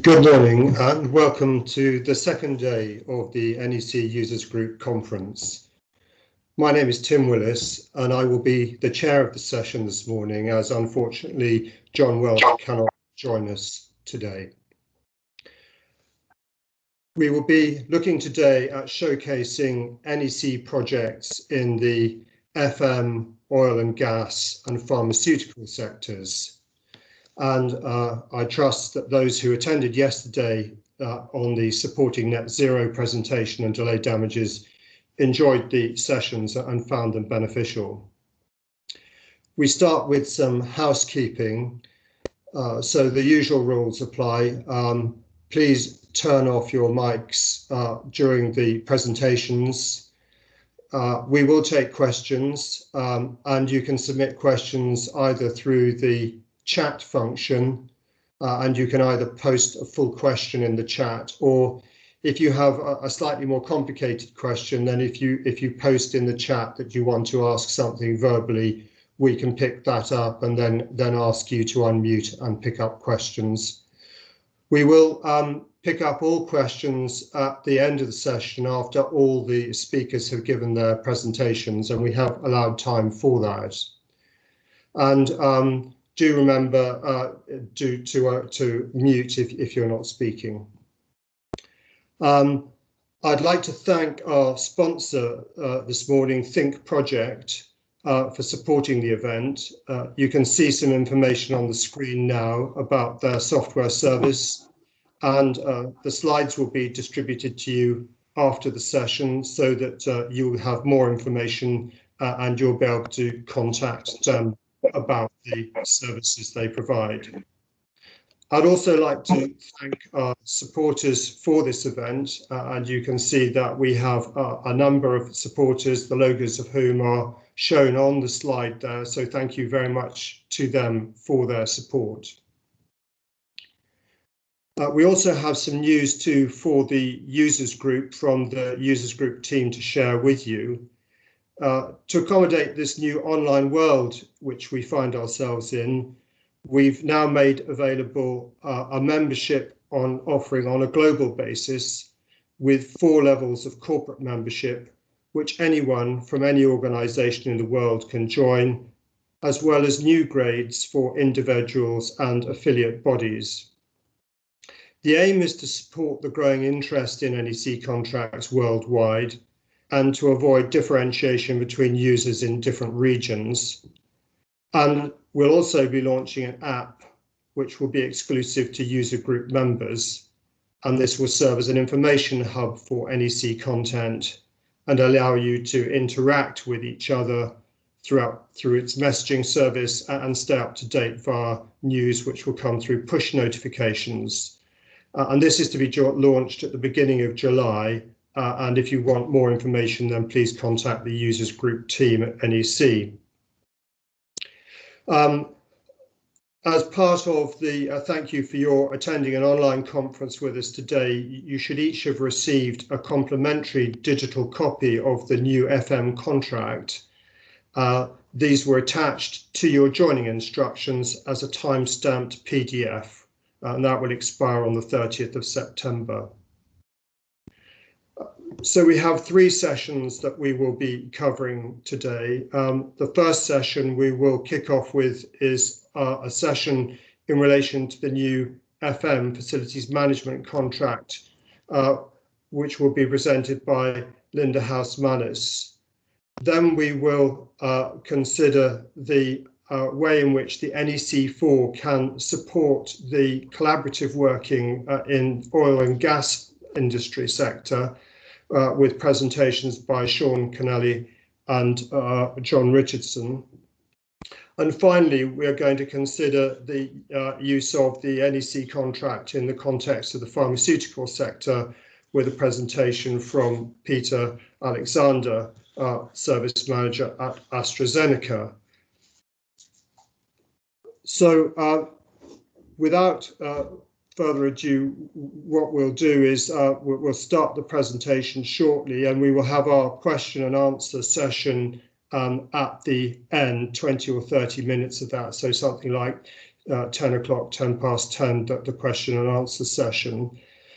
Good morning and welcome to the second day of the NEC Users Group Conference. My name is Tim Willis and I will be the chair of the session this morning, as unfortunately John Welch cannot join us today. We will be looking today at showcasing NEC projects in the FM, oil and gas and pharmaceutical sectors. And I trust that those who attended yesterday on the supporting net zero presentation and delay damages enjoyed the sessions and found them beneficial. We start with some housekeeping. So the usual rules apply. Please turn off your mics during the presentations. We will take questions and you can submit questions either through the chat function and you can either post a full question in the chat, or if you have a slightly more complicated question, then if you post in the chat that you want to ask something verbally, we can pick that up and then ask you to unmute and pick up questions. We will pick up all questions at the end of the session after all the speakers have given their presentations, and we have allowed time for that. And do remember to mute if you're not speaking. I'd like to thank our sponsor this morning, Think Project, for supporting the event. You can see some information on the screen now about their software service, and the slides will be distributed to you after the session so that you will have more information and you'll be able to contact them about the services they provide. I'd also like to thank our supporters for this event, and you can see that we have a number of supporters, the logos of whom are shown on the slide there, so thank you very much to them for their support. We also have some news too for the users group from the users group team to share with you. To accommodate this new online world which we find ourselves in, we've now made available a membership offering on a global basis with 4 levels of corporate membership, which anyone from any organisation in the world can join, as well as new grades for individuals and affiliate bodies. The aim is to support the growing interest in NEC contracts worldwide and to avoid differentiation between users in different regions. And we'll also be launching an app which will be exclusive to user group members, and this will serve as an information hub for NEC content and allow you to interact with each other through its messaging service and stay up to date via news which will come through push notifications. And this is to be launched at the beginning of July. And if you want more information, then please contact the users group team at NEC. As part of the thank you for your attending an online conference with us today, you should each have received a complimentary digital copy of the new FM contract. These were attached to your joining instructions as a time-stamped PDF, and that will expire on the 30th of September. So we have 3 sessions that we will be covering today. The first session we will kick off with is a session in relation to the new FM Facilities Management Contract, which will be presented by Linda House-Mannis. Then we will consider the way in which the NEC4 can support the collaborative working in oil and gas industry sector, with presentations by Sean Kennelly and John Richardson. And finally, we are going to consider the use of the NEC contract in the context of the pharmaceutical sector with a presentation from Peter Alexander, Service Manager at AstraZeneca. So without further ado, what we'll do is we'll start the presentation shortly, and we will have our question and answer session at the end, 20 or 30 minutes of that. So something like 10 o'clock, 10 past 10, the question and answer session.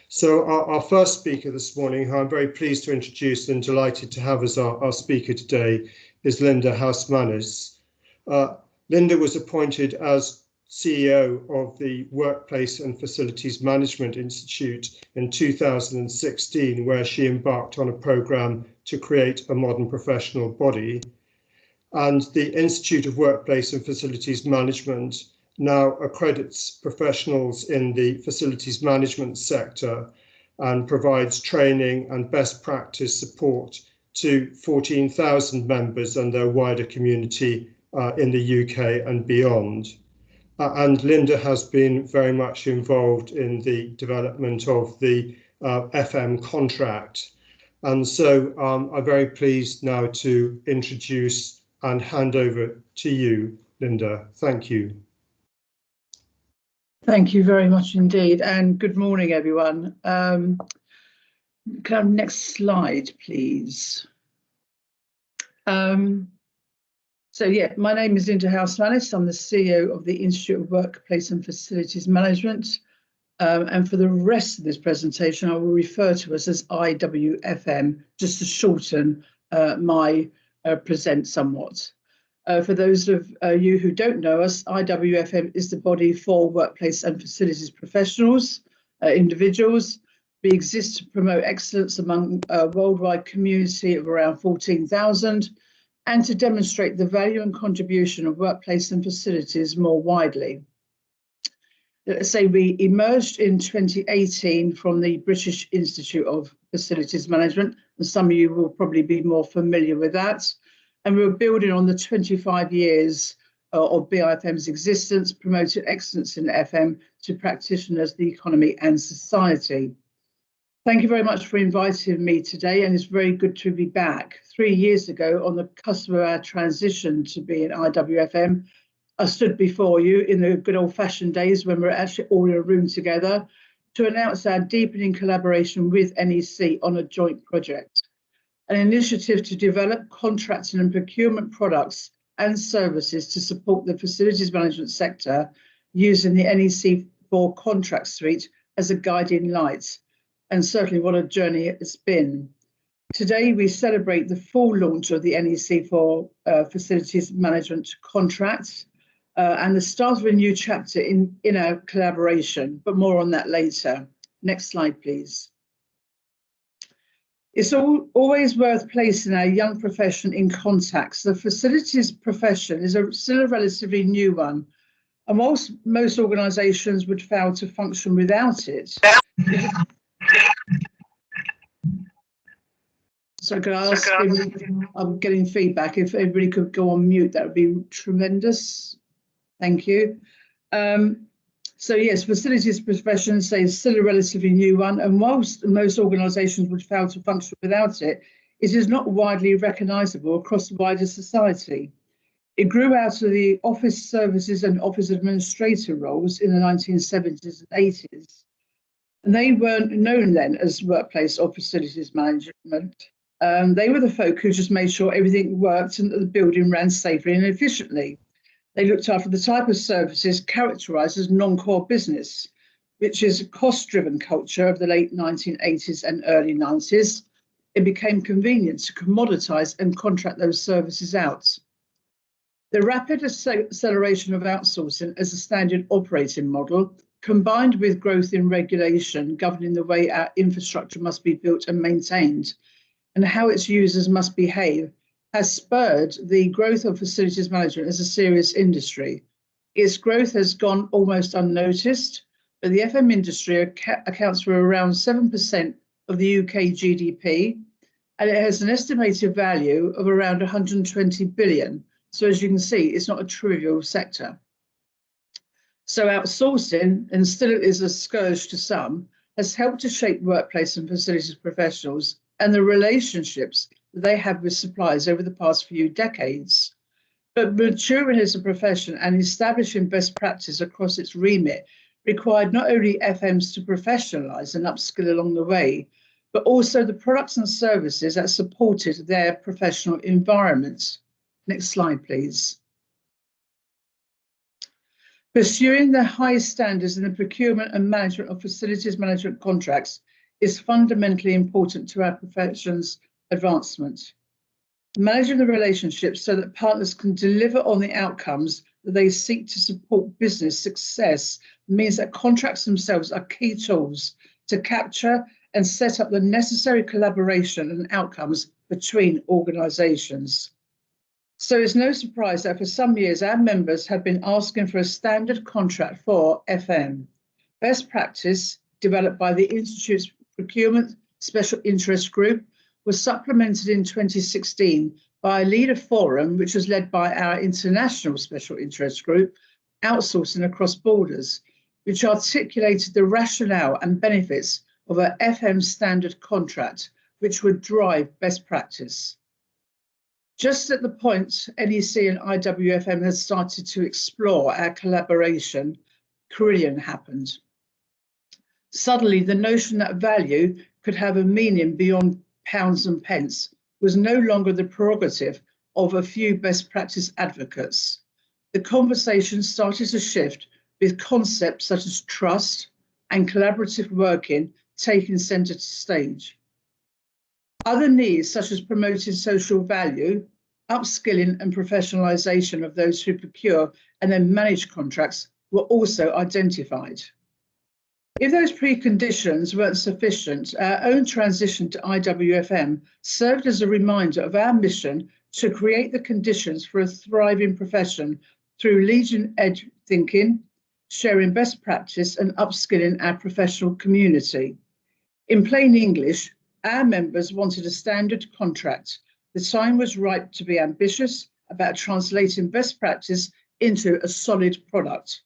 So our first speaker this morning, who I'm very pleased to introduce and delighted to have as our speaker today, is Linda Housekeeping. Linda was appointed as CEO of the Workplace and Facilities Management Institute in 2016, where she embarked on a programme to create a modern professional body. And the Institute of Workplace and Facilities Management now accredits professionals in the facilities management sector and provides training and best practice support to 14,000 members and their wider community in the UK and beyond. And Linda has been very much involved in the development of the FM contract. And so I'm very pleased now to introduce and hand over to you, Linda. Thank you. Thank you very much indeed, and good morning, everyone. Can I have next slide, please? So yeah, my name is Linda Housekeeping. I'm the CEO of the Institute of Workplace and Facilities Management. And for the rest of this presentation, I will refer to us as IWFM, just to shorten my present somewhat. For those of you who don't know us, IWFM is the body for workplace and facilities professionals, individuals. We exist to promote excellence among a worldwide community of around 14,000 and to demonstrate the value and contribution of workplace and facilities more widely. Let's say we emerged in 2018 from the British Institute of Facilities Management, and some of you will probably be more familiar with that. And we were building on the 25 years of BIFM's existence, promoting excellence in FM to practitioners, the economy and society. Thank you very much for inviting me today, and it's very good to be back. 3 years ago, on the cusp of our transition to be an IWFM, I stood before you in the good old-fashioned days when we were actually all in a room together to announce our deepening collaboration with NEC on a joint project. An initiative to develop contracting and procurement products and services to support the facilities management sector using the NEC4 contract suite as a guiding light. And certainly what a journey it's been. Today, we celebrate the full launch of the NEC4 facilities management contract and the start of a new chapter in our collaboration, but more on that later. Next slide, please. It's always worth placing our young profession in context. The facilities profession is still a relatively new one, and whilst most organisations would fail to function without it. So can I ask, I'm getting feedback, if everybody could go on mute, that would be tremendous. Thank you. So yes, facilities profession is still a relatively new one, and whilst most organisations would fail to function without it, it is not widely recognisable across the wider society. It grew out of the office services and office administrator roles in the 1970s and 80s. And they weren't known then as workplace or facilities management. They were the folk who just made sure everything worked and that the building ran safely and efficiently. They looked after the type of services characterised as non-core business, which is a cost-driven culture of the late 1980s and early 90s. It became convenient to commoditise and contract those services out. The rapid acceleration of outsourcing as a standard operating model, combined with growth in regulation governing the way our infrastructure must be built and maintained, and how its users must behave, has spurred the growth of facilities management as a serious industry. Its growth has gone almost unnoticed, but the FM industry accounts for around 7% of the UK GDP, and it has an estimated value of around 120 billion. So as you can see, it's not a trivial sector. So outsourcing, and still it is a scourge to some, has helped to shape workplace and facilities professionals and the relationships that they have with suppliers over the past few decades. But maturing as a profession and establishing best practice across its remit required not only FMs to professionalise and upskill along the way, but also the products and services that supported their professional environments. Next slide, please. Pursuing the highest standards in the procurement and management of facilities management contracts is fundamentally important to our profession's advancement. Managing the relationships so that partners can deliver on the outcomes that they seek to support business success means that contracts themselves are key tools to capture and set up the necessary collaboration and outcomes between organisations. So it's no surprise that for some years our members have been asking for a standard contract for FM. Best practice developed by the Institute's Procurement Special Interest Group was supplemented in 2016 by a leader forum, which was led by our International Special Interest Group, Outsourcing Across Borders, which articulated the rationale and benefits of a FM standard contract, which would drive best practice. Just at the point NEC and IWFM had started to explore our collaboration, Carillion happened. Suddenly, the notion that value could have a meaning beyond pounds and pence was no longer the prerogative of a few best practice advocates. The conversation started to shift, with concepts such as trust and collaborative working taking centre stage. Other needs, such as promoting social value, upskilling and professionalisation of those who procure and then manage contracts, were also identified. If those preconditions weren't sufficient, our own transition to IWFM served as a reminder of our mission to create the conditions for a thriving profession through leading-edge thinking, sharing best practice and upskilling our professional community. In plain English, our members wanted a standard contract. The time was ripe to be ambitious about translating best practice into a solid product.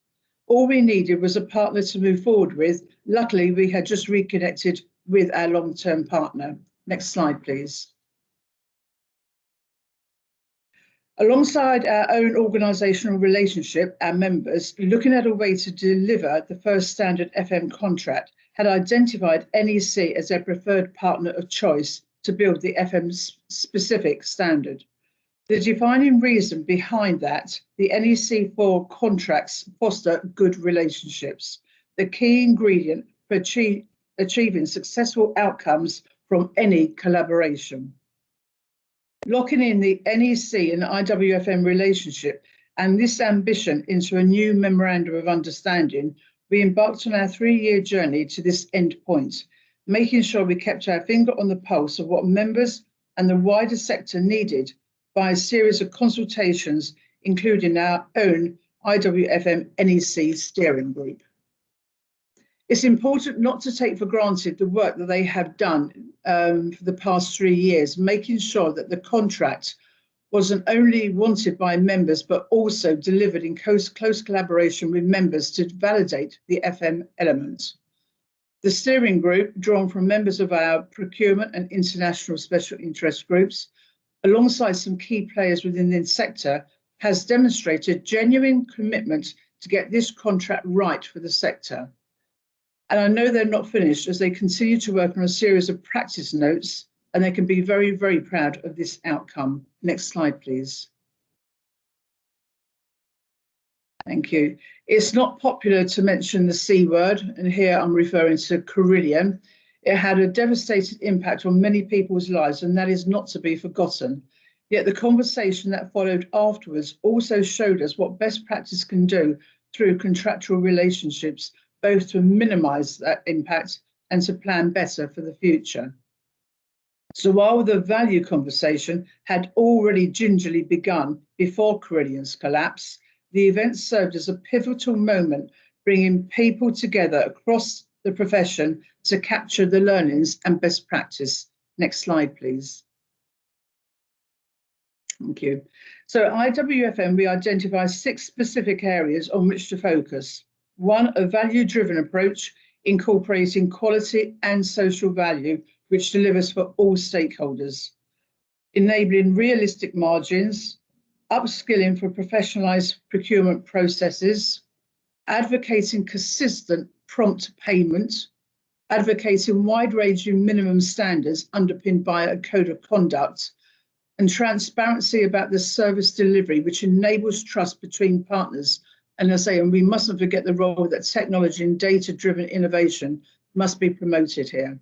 All we needed was a partner to move forward with. Luckily, we had just reconnected with our long-term partner. Next slide, please. Alongside our own organisational relationship, our members, looking at a way to deliver the first standard FM contract, had identified NEC as their preferred partner of choice to build the FM-specific standard. The defining reason behind that, the NEC4 contracts foster good relationships, the key ingredient for achieving successful outcomes from any collaboration. Locking in the NEC and IWFM relationship and this ambition into a new memorandum of understanding, we embarked on our 3-year journey to this end point, making sure we kept our finger on the pulse of what members and the wider sector needed by a series of consultations, including our own IWFM NEC steering group. It's important not to take for granted the work that they have done for the past 3 years, making sure that the contract wasn't only wanted by members, but also delivered in close collaboration with members to validate the FM element. The steering group, drawn from members of our procurement and international special interest groups, alongside some key players within the sector, has demonstrated genuine commitment to get this contract right for the sector. And I know they're not finished as they continue to work on a series of practice notes, and they can be very, very proud of this outcome. Next slide, please. Thank you. It's not popular to mention the C word, and here I'm referring to Carillion. It had a devastating impact on many people's lives, and that is not to be forgotten. Yet the conversation that followed afterwards also showed us what best practice can do through contractual relationships, both to minimise that impact and to plan better for the future. So while the value conversation had already gingerly begun before Carillion's collapse, the event served as a pivotal moment, bringing people together across the profession to capture the learnings and best practice. Next slide, please. Thank you. So at IWFM, we identify 6 specific areas on which to focus. 1, a value-driven approach, incorporating quality and social value, which delivers for all stakeholders. Enabling realistic margins, upskilling for professionalised procurement processes, advocating consistent prompt payment, advocating wide-ranging minimum standards underpinned by a code of conduct, and transparency about the service delivery, which enables trust between partners And I say, and we mustn't forget the role that technology and data-driven innovation must be promoted here.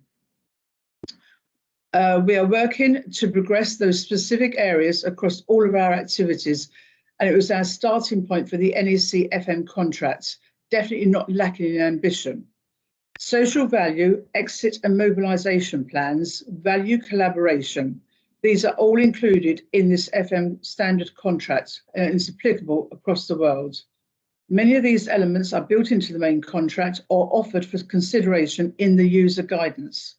We are working to progress those specific areas across all of our activities, and it was our starting point for the NEC FM contract, definitely not lacking in ambition. Social value, exit and mobilisation plans, value collaboration. These are all included in this FM standard contract and it's applicable across the world. Many of these elements are built into the main contract or offered for consideration in the user guidance.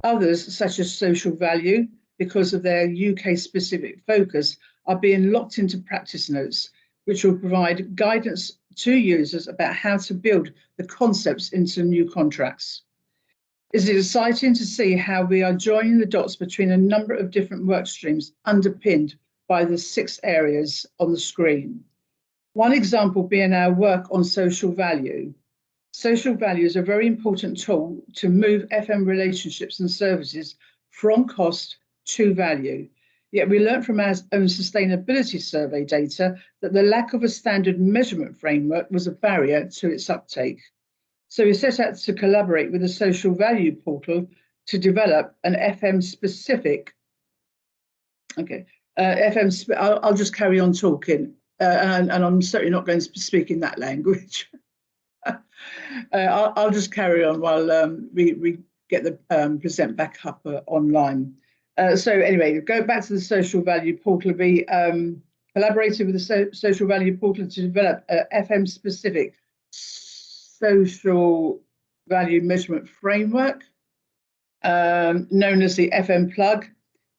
Others, such as social value, because of their UK-specific focus, are being locked into practice notes, which will provide guidance to users about how to build the concepts into new contracts. It is exciting to see how we are joining the dots between a number of different work streams underpinned by the 6 areas on the screen. One example being our work on social value. Social value is a very important tool to move FM relationships and services from cost to value. Yet we learned from our own sustainability survey data that the lack of a standard measurement framework was a barrier to its uptake. So we set out to collaborate with the social value portal to develop an FM specific, I'll just carry on talking and I'm certainly not going to speak in that language. I'll just carry on while we get the present back up online. So anyway, go back to the social value portal. We collaborated with the social value portal to develop a FM specific social value measurement framework known as the FM plug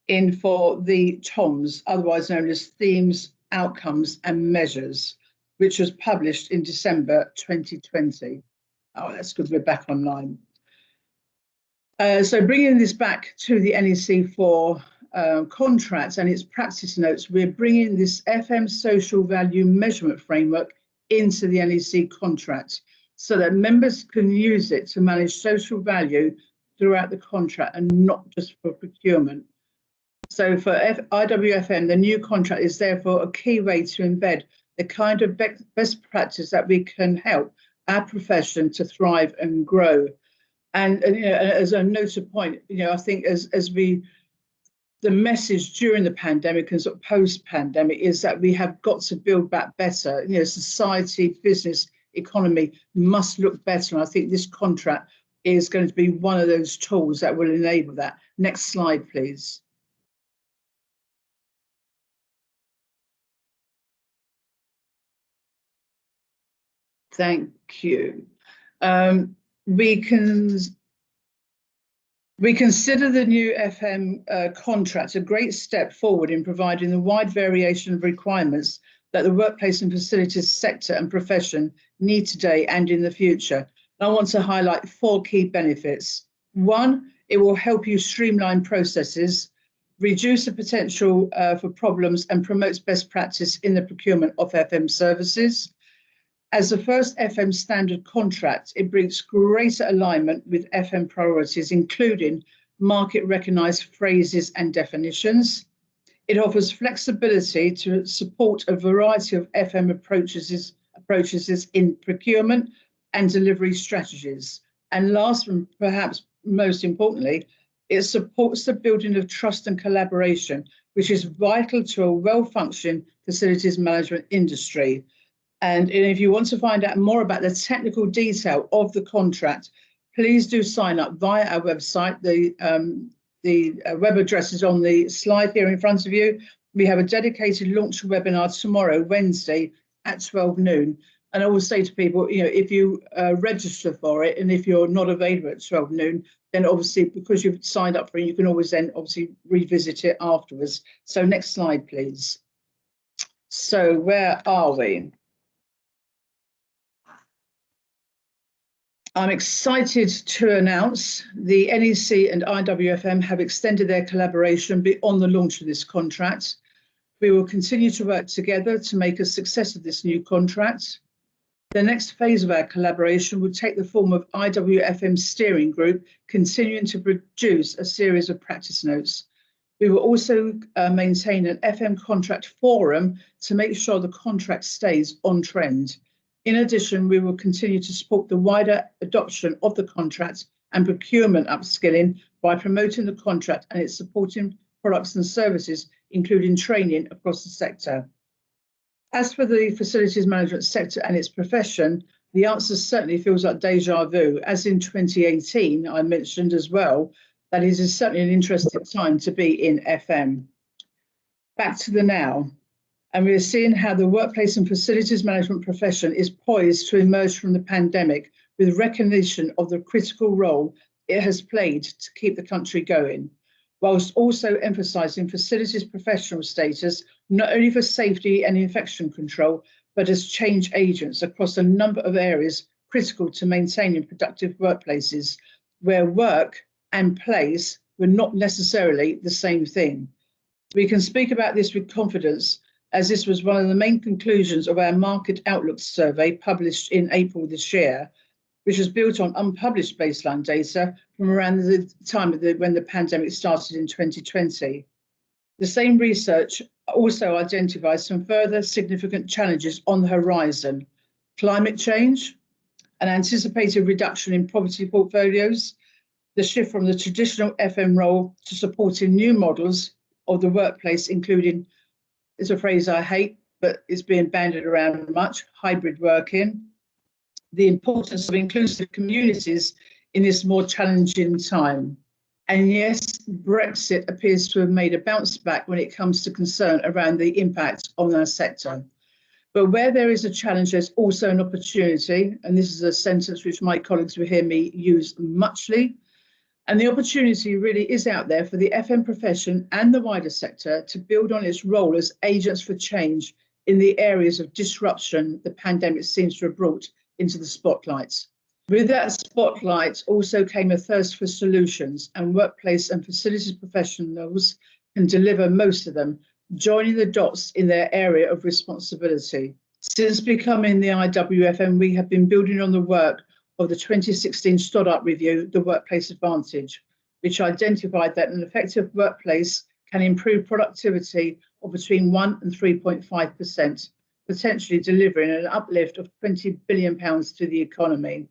in for the TOMS, otherwise known as Themes, Outcomes and Measures, which was published in December 2020. Oh, that's good, we're back online. So bringing this back to the NEC4 contracts and its practice notes, we're bringing this FM social value measurement framework into the NEC contract so that members can use it to manage social value throughout the contract and not just for procurement. So for IWFM, the new contract is therefore a key way to embed the kind of best practice that we can help our profession to thrive and grow. And you know, as a noted point, you know, I think the message during the pandemic and sort of post-pandemic is that we have got to build back better. You know, society, business, economy must look better. And I think this contract is going to be one of those tools that will enable that. Next slide, please. Thank you. We consider the new FM contract a great step forward in providing the wide variation of requirements that the workplace and facilities sector and profession need today and in the future. And I want to highlight 4 key benefits. 1, it will help you streamline processes, reduce the potential for problems and promotes best practice in the procurement of FM services. As the first FM standard contract, it brings greater alignment with FM priorities, including market recognised phrases and definitions. It offers flexibility to support a variety of FM approaches in procurement and delivery strategies. And last and perhaps most importantly, it supports the building of trust and collaboration, which is vital to a well-functioning facilities management industry. And if you want to find out more about the technical detail of the contract, please do sign up via our website. The web address is on the slide here in front of you. We have a dedicated launch webinar tomorrow, Wednesday at 12 noon. And I always say to people, you know, if you register for it and if you're not available at 12 noon, then obviously because you've signed up for it, you can always then obviously revisit it afterwards. So next slide, please. So where are we? I'm excited to announce the NEC and IWFM have extended their collaboration beyond the launch of this contract. We will continue to work together to make a success of this new contract. The next phase of our collaboration will take the form of IWFM steering group, continuing to produce a series of practice notes. We will also maintain an FM contract forum to make sure the contract stays on trend. In addition, we will continue to support the wider adoption of the contract and procurement upskilling by promoting the contract and its supporting products and services, including training across the sector. As for the facilities management sector and its profession, the answer certainly feels like deja vu. As in 2018, I mentioned as well, that it is certainly an interesting time to be in FM. Back to the now. And we are seeing how the workplace and facilities management profession is poised to emerge from the pandemic with recognition of the critical role it has played to keep the country going, whilst also emphasising facilities professional status, not only for safety and infection control, but as change agents across a number of areas critical to maintaining productive workplaces, where work and place were not necessarily the same thing. We can speak about this with confidence, as this was one of the main conclusions of our Market Outlook survey published in April this year, which was built on unpublished baseline data from around the time of when the pandemic started in 2020. The same research also identifies some further significant challenges on the horizon: climate change, an anticipated reduction in property portfolios, the shift from the traditional FM role to supporting new models of the workplace, including, it's a phrase I hate, but it's being bandied around much, hybrid working, the importance of inclusive communities in this more challenging time. And yes, Brexit appears to have made a bounce back when it comes to concern around the impact on our sector. But where there is a challenge, there's also an opportunity. And this is a sentence which my colleagues will hear me use muchly. And the opportunity really is out there for the FM profession and the wider sector to build on its role as agents for change in the areas of disruption the pandemic seems to have brought into the spotlight. With that spotlight also came a thirst for solutions, and workplace and facilities professionals can deliver most of them, joining the dots in their area of responsibility. Since becoming the IWFM, we have been building on the work of the 2016 Stoddart Review, The Workplace Advantage, which identified that an effective workplace can improve productivity of between 1 and 3.5%, potentially delivering an uplift of £20 billion to the economy.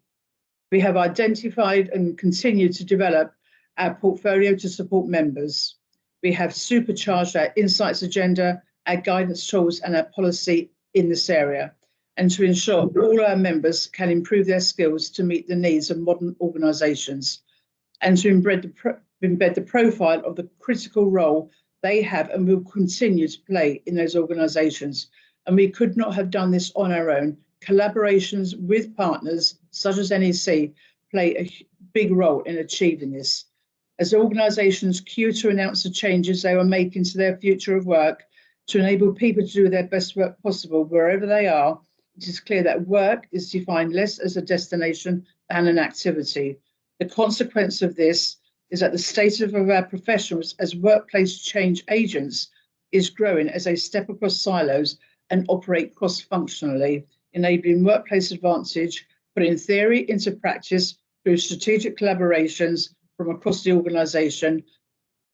We have identified and continue to develop our portfolio to support members. We have supercharged our insights agenda, our guidance tools and our policy in this area, and to ensure all our members can improve their skills to meet the needs of modern organisations, and to embed the profile of the critical role they have and will continue to play in those organisations. And we could not have done this on our own. Collaborations with partners such as NEC play a big role in achieving this. As organisations queue to announce the changes they are making to their future of work to enable people to do their best work possible wherever they are, it is clear that work is defined less as a destination than an activity. The consequence of this is that the status of our professionals as workplace change agents is growing as they step across silos and operate cross-functionally, enabling workplace advantage, putting theory into practice through strategic collaborations from across the organisation,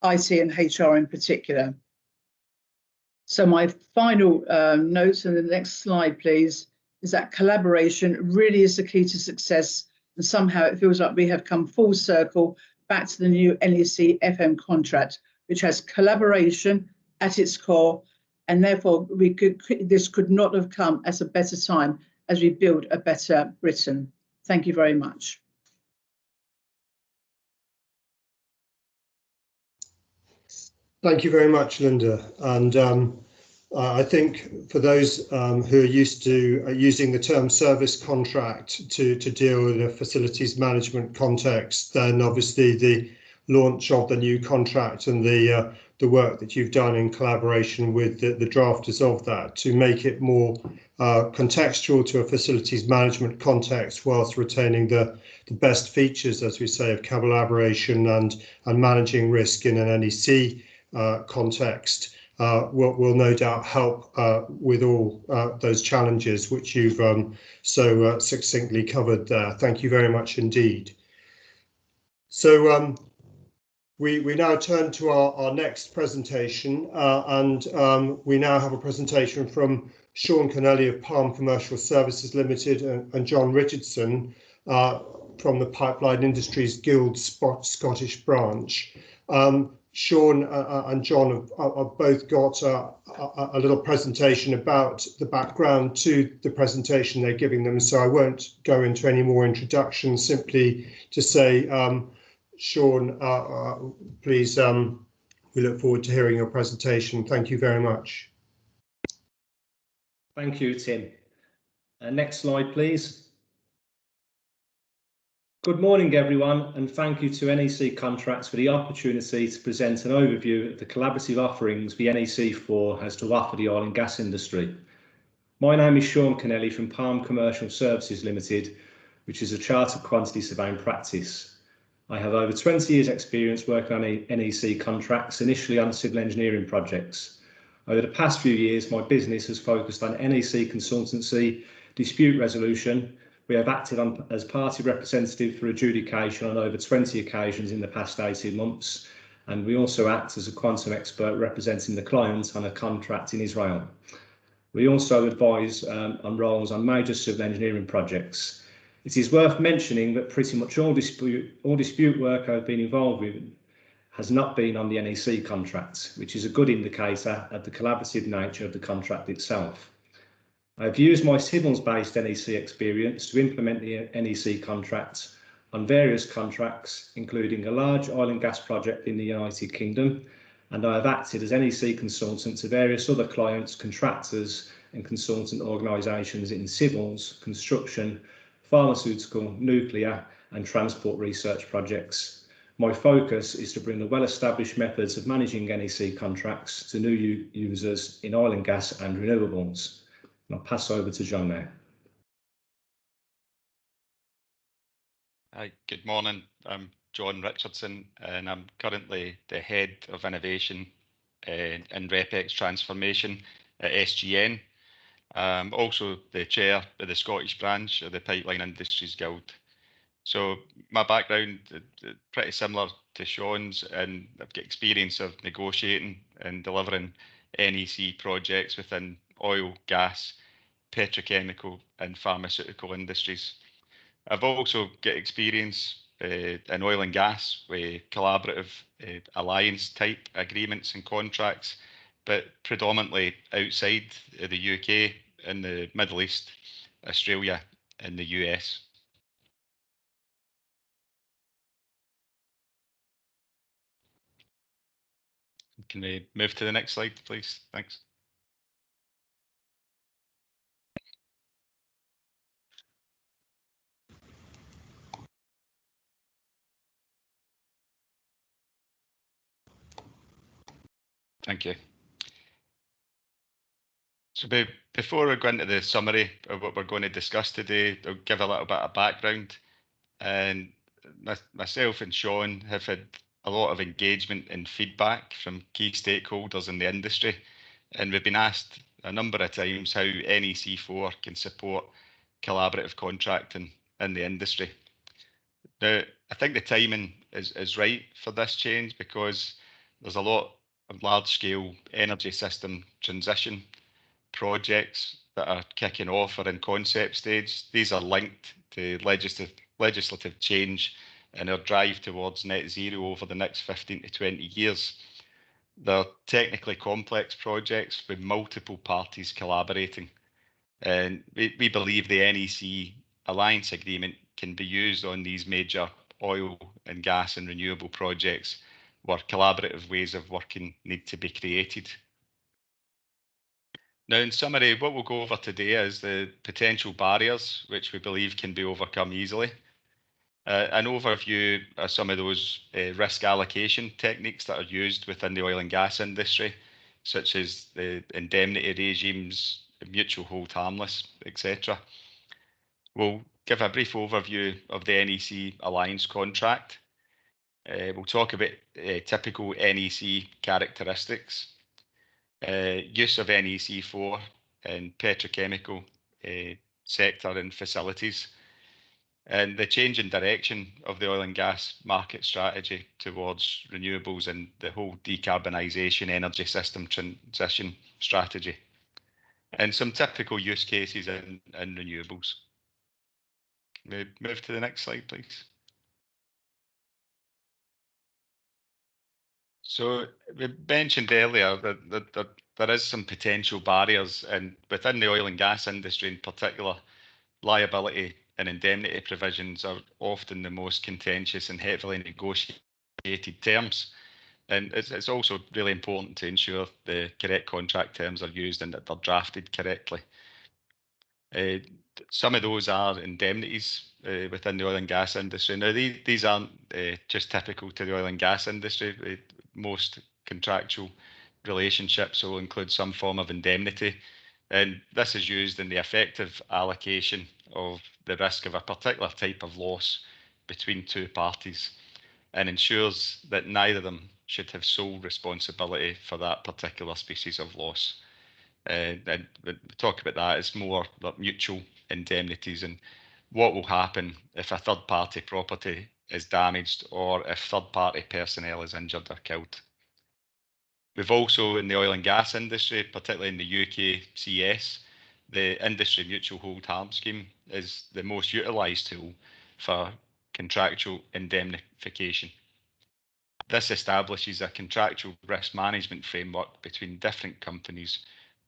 IT and HR in particular. So my final notes, and the next slide, please, is that collaboration really is the key to success. And somehow it feels like we have come full circle back to the new NEC FM contract, which has collaboration at its core. And therefore, this could not have come at a better time as we build a better Britain. Thank you very much. Thank you very much, Linda. And I think for those who are used to using the term service contract to deal with a facilities management context, then obviously the launch of the new contract and the work that you've done in collaboration with the drafters of that to make it more contextual to a facilities management context, whilst retaining the best features, as we say, of collaboration and managing risk in an NEC context, will no doubt help with all those challenges which you've so succinctly covered there. Thank you very much indeed. So we now turn to our next presentation, and we now have a presentation from Sean Connelly of Palm Commercial Services Limited and John Richardson from the Pipeline Industries Guild Scottish branch. Sean and John have both got a little presentation about the background to the presentation they're giving them, so I won't go into any more introductions, simply to say, Sean, please, we look forward to hearing your presentation. Thank you very much. Thank you, Tim. Next slide, please. Good morning, everyone, and thank you to NEC Contracts for the opportunity to present an overview of the collaborative offerings the NEC4 has to offer the oil and gas industry. My name is Sean Connelly from Palm Commercial Services Limited, which is a chartered quantity surveying practice. I have over 20 years' experience working on NEC contracts, initially on civil engineering projects. Over the past few years, my business has focused on NEC consultancy, dispute resolution. We have acted as party representative for adjudication on over 20 occasions in the past 18 months, and we also act as a quantum expert representing the client on a contract in Israel. We also advise on roles on major civil engineering projects. It is worth mentioning that pretty much all dispute work I've been involved with has not been on the NEC contract, which is a good indicator of the collaborative nature of the contract itself. I've used my civils-based NEC experience to implement the NEC contract on various contracts, including a large oil and gas project in the United Kingdom, and I have acted as NEC consultant to various other clients, contractors and consultant organisations in civils, construction, pharmaceutical, nuclear and transport research projects. My focus is to bring the well-established methods of managing NEC contracts to new users in oil and gas and renewables. I'll pass over to John now. Hi, good morning. I'm John Richardson and I'm currently the Head of Innovation and RepEx Transformation at SGN. I'm also the Chair of the Scottish branch of the Pipeline Industries Guild. So my background is pretty similar to Sean's, and I've got experience of negotiating and delivering NEC projects within oil, gas, petrochemical and pharmaceutical industries. I've also got experience in oil and gas with collaborative alliance type agreements and contracts, but predominantly outside of the UK, in the Middle East, Australia and the US. Can we move to the next slide, please? Thanks. Thank you. So before we go into the summary of what we're going to discuss today, I'll give a little bit of background. And myself and Sean have had a lot of engagement and feedback from key stakeholders in the industry. And we've been asked a number of times how NEC4 can support collaborative contracting in the industry. Now, I think the timing is right for this change because there's a lot of large-scale energy system transition projects that are kicking off or in concept stage. These are linked to legislative change and our drive towards net zero over the next 15 to 20 years. They're technically complex projects with multiple parties collaborating. And we believe the NEC Alliance Agreement can be used on these major oil and gas and renewable projects where collaborative ways of working need to be created. Now, in summary, what we'll go over today is the potential barriers which we believe can be overcome easily. An overview of some of those risk allocation techniques that are used within the oil and gas industry, such as the indemnity regimes, mutual hold harmless, etc. We'll give a brief overview of the NEC Alliance Contract. We'll talk about typical NEC characteristics, use of NEC4 in petrochemical sector and facilities, and the change in direction of the oil and gas market strategy towards renewables and the whole decarbonisation energy system transition strategy. and some typical use cases in renewables. Can we move to the next slide, please? So we mentioned earlier that there is some potential barriers, and within the oil and gas industry in particular, liability and indemnity provisions are often the most contentious and heavily negotiated terms. And it's also really important to ensure the correct contract terms are used and that they're drafted correctly. Some of those are indemnities within the oil and gas industry. Now, these aren't just typical to the oil and gas industry. Most contractual relationships will include some form of indemnity, and this is used in the effective allocation of the risk of a particular type of loss between two parties, and ensures that neither of them should have sole responsibility for that particular species of loss. And we talk about that as more like mutual indemnities, and what will happen if a third party property is damaged or if third party personnel is injured or killed. We've also, in the oil and gas industry, particularly in the UKCS, the Industry Mutual Hold Harm Scheme is the most utilised tool for contractual indemnification. This establishes a contractual risk management framework between different companies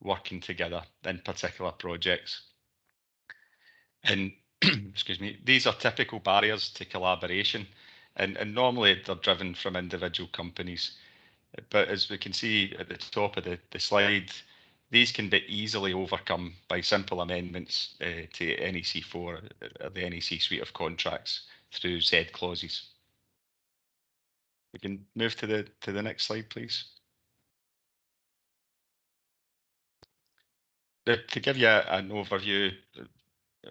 working together in particular projects. And excuse me, these are typical barriers to collaboration, and normally they're driven from individual companies. But as we can see at the top of the slide, these can be easily overcome by simple amendments to NEC4, the NEC suite of contracts, through Z clauses. We can move to the next slide, please. To give you an overview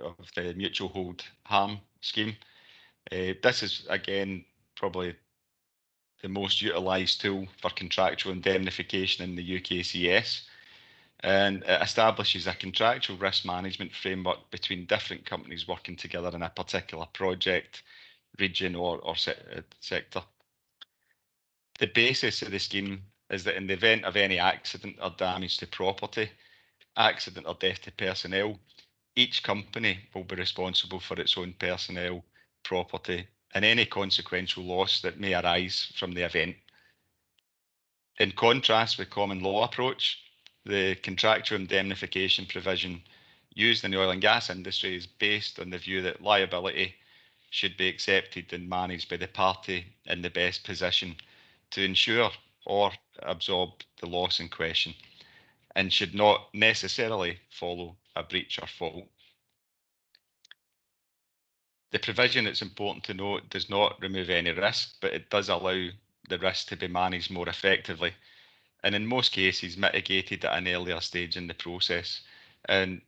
of the mutual hold harm scheme, this is again probably the most utilised tool for contractual indemnification in the UKCS, and it establishes a contractual risk management framework between different companies working together in a particular project, region or sector. The basis of the scheme is that in the event of any accident or damage to property, accident or death to personnel, each company will be responsible for its own personnel, property, and any consequential loss that may arise from the event. In contrast with common law approach, the contractual indemnification provision used in the oil and gas industry is based on the view that liability should be accepted and managed by the party in the best position to ensure or absorb the loss in question, and should not necessarily follow a breach or fault. The provision, it's important to note, does not remove any risk, but it does allow the risk to be managed more effectively, and in most cases mitigated at an earlier stage in the process. And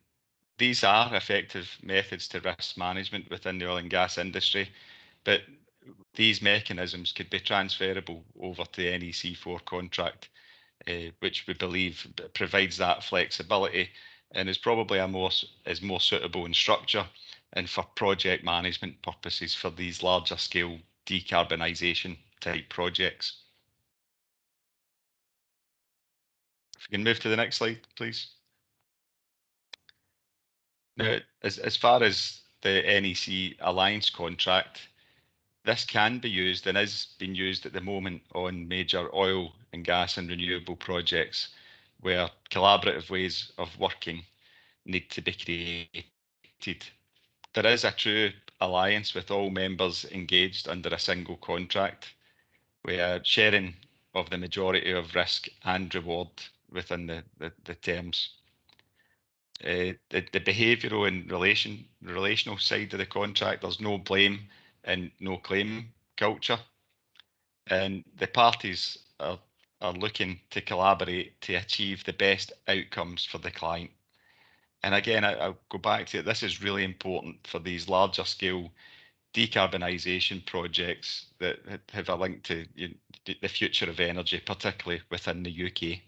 these are effective methods to risk management within the oil and gas industry, but these mechanisms could be transferable over to the NEC4 contract, which we believe provides that flexibility and is probably more suitable in structure and for project management purposes for these larger scale decarbonisation type projects. If we can move to the next slide, please. Now, as far as the NEC Alliance Contract, this can be used and is being used at the moment on major oil and gas and renewable projects where collaborative ways of working need to be created. There is a true alliance with all members engaged under a single contract, where sharing of the majority of risk and reward within the terms. The behavioural and relational side of the contract, there's no blame and no claim culture, and the parties are looking to collaborate to achieve the best outcomes for the client. And again, I'll go back to it, this is really important for these larger scale decarbonisation projects that have a link to the future of energy, particularly within the UK.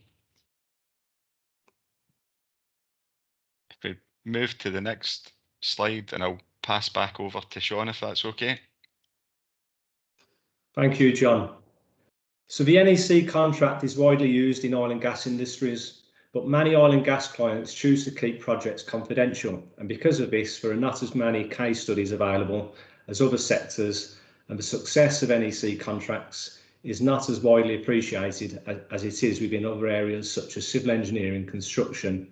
If we move to the next slide, and I'll pass back over to Sean, if that's okay. Thank you, John. So the NEC contract is widely used in oil and gas industries, but many oil and gas clients choose to keep projects confidential, and because of this, there are not as many case studies available as other sectors, and the success of NEC contracts is not as widely appreciated as it is within other areas such as civil engineering, construction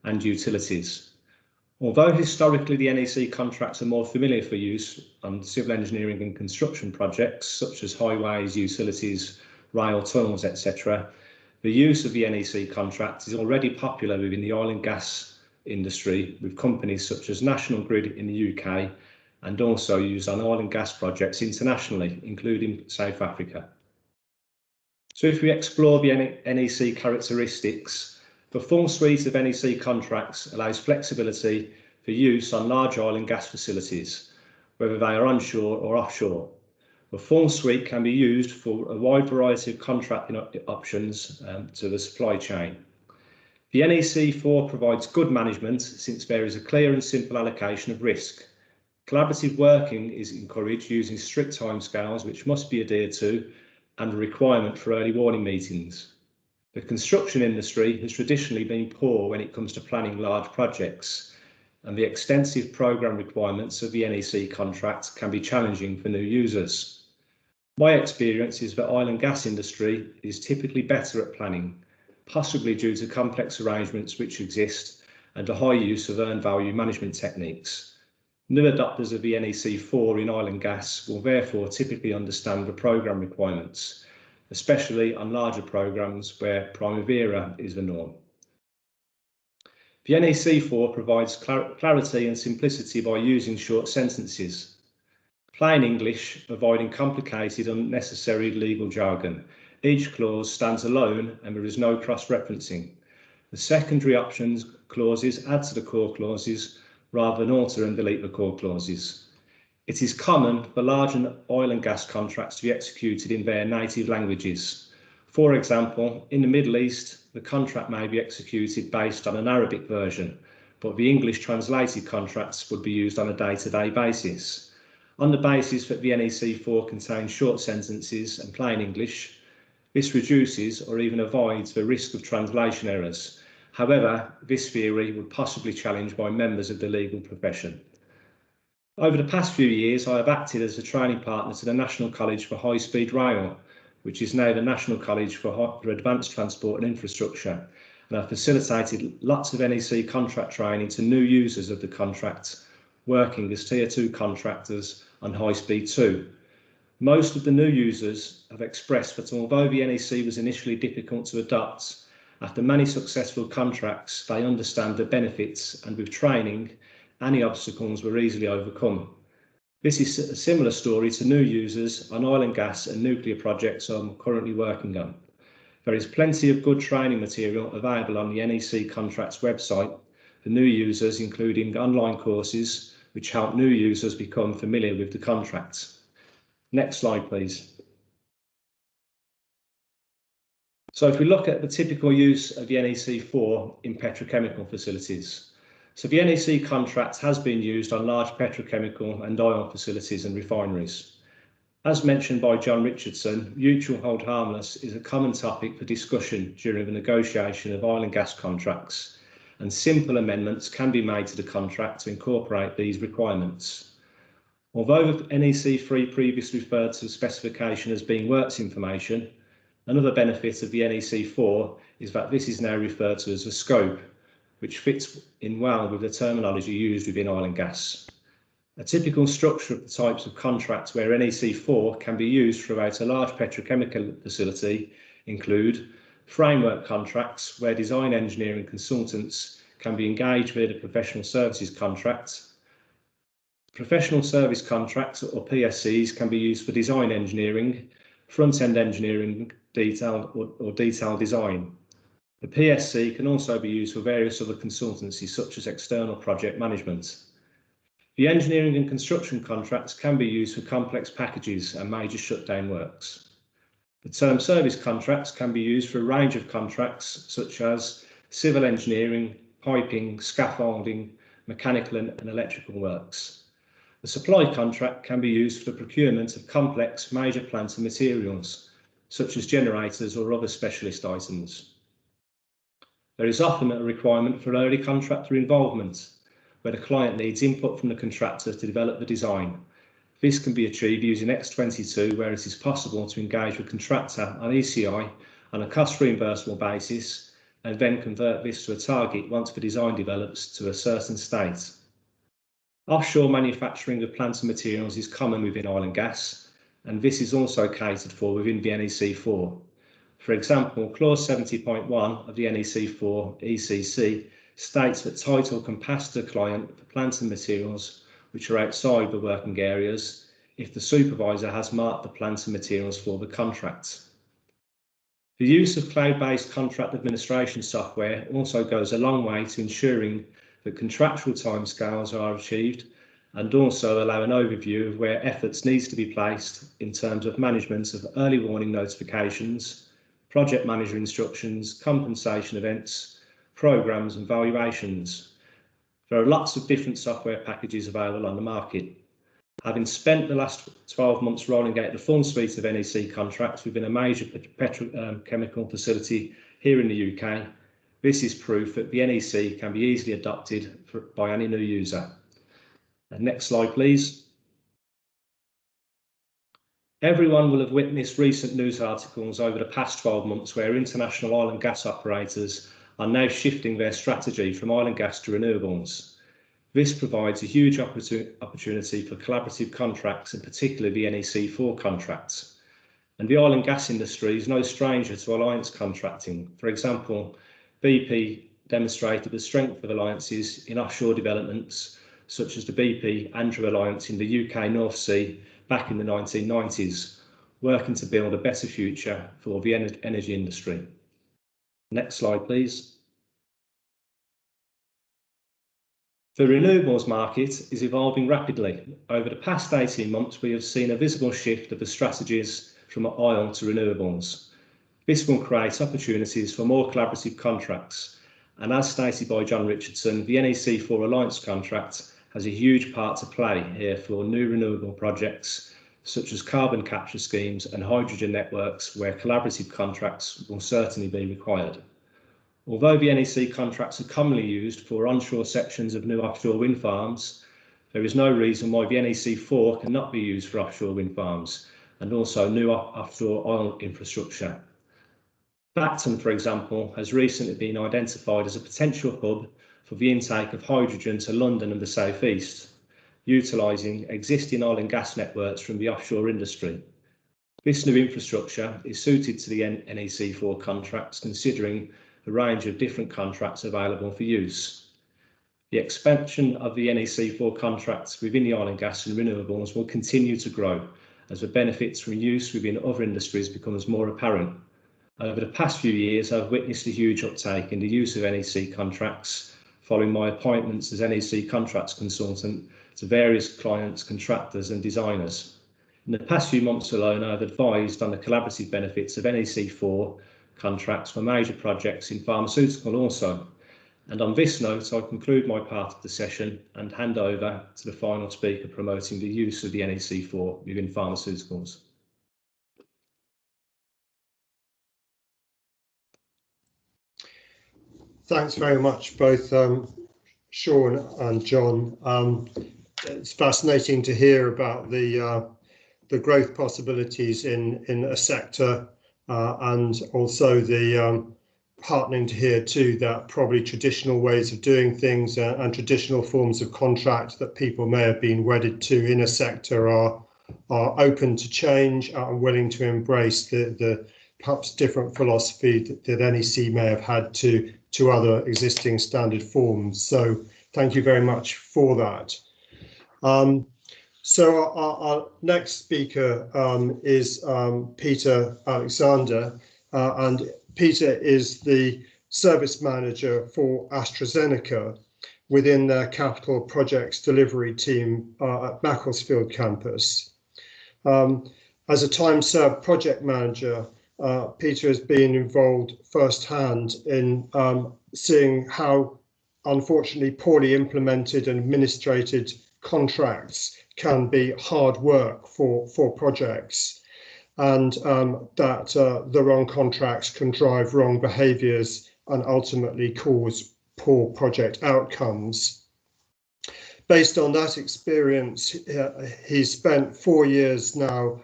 and utilities. Although historically the NEC contracts are more familiar for use on civil engineering and construction projects such as highways, utilities, rail, tunnels, etc., the use of the NEC contract is already popular within the oil and gas industry, with companies such as National Grid in the UK and also used on oil and gas projects internationally, including South Africa. So if we explore the NEC characteristics, the full suite of NEC contracts allows flexibility for use on large oil and gas facilities, whether they are onshore or offshore. The full suite can be used for a wide variety of contracting options to the supply chain. The NEC 4 provides good management since there is a clear and simple allocation of risk. Collaborative working is encouraged using strict timescales which must be adhered to, and a requirement for early warning meetings. The construction industry has traditionally been poor when it comes to planning large projects, and the extensive programme requirements of the NEC contract can be challenging for new users. My experience is that oil and gas industry is typically better at planning, possibly due to complex arrangements which exist and a high use of earned value management techniques. New adopters of the NEC 4 in oil and gas will therefore typically understand the programme requirements, especially on larger programmes where Primavera is the norm. The NEC 4 provides clarity and simplicity by using short sentences. Plain English, avoiding complicated, unnecessary legal jargon. Each clause stands alone and there is no cross-referencing. The secondary options clauses add to the core clauses rather than alter and delete the core clauses. It is common for large oil and gas contracts to be executed in their native languages. For example, in the Middle East, the contract may be executed based on an Arabic version, but the English translated contracts would be used on a day-to-day basis. On the basis that the NEC 4 contains short sentences and plain English, this reduces or even avoids the risk of translation errors. However, this theory would possibly be challenged by members of the legal profession. Over the past few years, I have acted as a training partner to the National College for High Speed Rail, which is now the National College for Advanced Transport and Infrastructure, and I've facilitated lots of NEC contract training to new users of the contract, working as Tier 2 contractors on High Speed 2. Most of the new users have expressed that although the NEC was initially difficult to adopt, after many successful contracts, they understand the benefits, and with training, any obstacles were easily overcome. This is a similar story to new users on oil and gas and nuclear projects I'm currently working on. There is plenty of good training material available on the NEC Contracts website for new users, including online courses which help new users become familiar with the contracts. Next slide, please. So if we look at the typical use of the NEC 4 in petrochemical facilities. So the NEC contract has been used on large petrochemical and oil facilities and refineries. As mentioned by John Richardson, mutual hold harmless is a common topic for discussion during the negotiation of oil and gas contracts, and simple amendments can be made to the contract to incorporate these requirements. Although the NEC 3 previously referred to the specification as being works information, another benefit of the NEC 4 is that this is now referred to as a scope, which fits in well with the terminology used within oil and gas. A typical structure of the types of contracts where NEC 4 can be used throughout a large petrochemical facility include framework contracts where design engineering consultants can be engaged with a professional services contract. Professional service contracts or PSCs can be used for design engineering, front-end engineering, detailed or detailed design. The PSC can also be used for various other consultancies such as external project management. The engineering and construction contracts can be used for complex packages and major shutdown works. The term service contracts can be used for a range of contracts such as civil engineering, piping, scaffolding, mechanical and electrical works. The supply contract can be used for the procurement of complex major plant and materials, such as generators or other specialist items. There is often a requirement for early contractor involvement, where the client needs input from the contractor to develop the design. This can be achieved using X22, where it is possible to engage with contractor on ECI on a cost reimbursable basis and then convert this to a target once the design develops to a certain state. Offshore manufacturing of plants and materials is common within oil and gas, and this is also catered for within the NEC 4. For example, clause 70.1 of the NEC 4 ECC states that title can pass to the client for plants and materials which are outside the working areas if the supervisor has marked the plants and materials for the contract. The use of cloud-based contract administration software also goes a long way to ensuring that contractual timescales are achieved and also allow an overview of where efforts needs to be placed in terms of management of early warning notifications, project manager instructions, compensation events, programs and valuations. There are lots of different software packages available on the market. Having spent the last 12 months rolling out the full suite of NEC contracts within a major petrochemical facility here in the UK, this is proof that the NEC can be easily adopted by any new user. Next slide, please. Everyone will have witnessed recent news articles over the past 12 months where international oil and gas operators are now shifting their strategy from oil and gas to renewables. This provides a huge opportunity for collaborative contracts, in particular the NEC 4 contracts. And the oil and gas industry is no stranger to alliance contracting. For example, BP demonstrated the strength of alliances in offshore developments, such as the BP Andrew Alliance in the UK North Sea back in the 1990s, working to build a better future for the energy industry. Next slide, please. The renewables market is evolving rapidly. Over the past 18 months, we have seen a visible shift of the strategies from oil to renewables. This will create opportunities for more collaborative contracts. And as stated by John Richardson, the NEC 4 Alliance contract has a huge part to play here for new renewable projects, such as carbon capture schemes and hydrogen networks, where collaborative contracts will certainly be required. Although the NEC contracts are commonly used for onshore sections of new offshore wind farms, there is no reason why the NEC 4 cannot be used for offshore wind farms and also new offshore oil infrastructure. Bacton, for example, has recently been identified as a potential hub for the intake of hydrogen to London and the South East, utilising existing oil and gas networks from the offshore industry. This new infrastructure is suited to the NEC 4 contracts, considering the range of different contracts available for use. The expansion of the NEC 4 contracts within the oil and gas and renewables will continue to grow as the benefits from use within other industries becomes more apparent. Over the past few years, I've witnessed a huge uptake in the use of NEC contracts following my appointments as NEC contracts consultant to various clients, contractors and designers. In the past few months alone, I've advised on the collaborative benefits of NEC 4 contracts for major projects in pharmaceutical also. And on this note, I conclude my part of the session and hand over to the final speaker promoting the use of the NEC 4 within pharmaceuticals. Thanks very much, both Sean and John. It's fascinating to hear about the growth possibilities in a sector, and also the heartening to hear too that probably traditional ways of doing things and traditional forms of contract that people may have been wedded to in a sector are open to change and willing to embrace the perhaps different philosophy that NEC may have had to other existing standard forms. So thank you very much for that. So our next speaker is Peter Alexander, and Peter is the service manager for AstraZeneca within their capital projects delivery team at Macclesfield campus. As a time-served project manager, Peter has been involved firsthand in seeing how, unfortunately, poorly implemented and administrated contracts can be hard work for projects, and that the wrong contracts can drive wrong behaviours and ultimately cause poor project outcomes. Based on that experience, he's spent 4 years now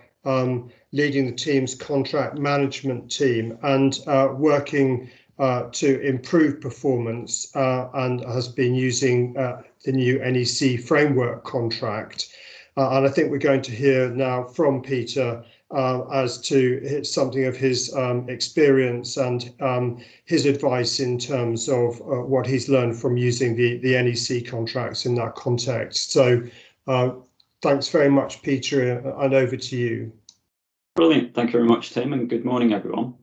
leading the team's contract management team and working to improve performance and has been using the new NEC framework contract. And I think we're going to hear now from Peter as to something of his experience and his advice in terms of what he's learned from using the NEC contracts in that context. So thanks very much, Peter, and over to you. Brilliant. Thank you very much, Tim, and good morning, everyone.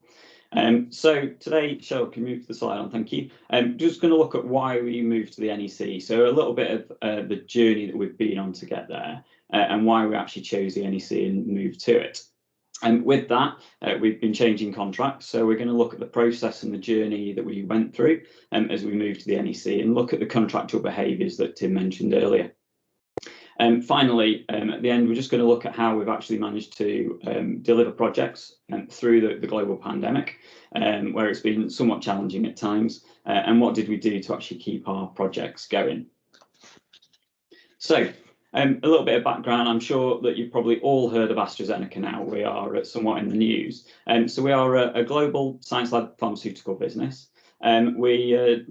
So today, Cheryl, can you move the slide on? Thank you. Just going to look at why we moved to the NEC. So a little bit of the journey that we've been on to get there and why we actually chose the NEC and moved to it. And with that, we've been changing contracts. So we're going to look at the process and the journey that we went through as we moved to the NEC and look at the contractual behaviours that Tim mentioned earlier. Finally, at the end, we're just going to look at how we've actually managed to deliver projects through the global pandemic, where it's been somewhat challenging at times, and what did we do to actually keep our projects going. So a little bit of background. I'm sure that you've probably all heard of AstraZeneca now. We are somewhat in the news. So we are a global science-led pharmaceutical business. We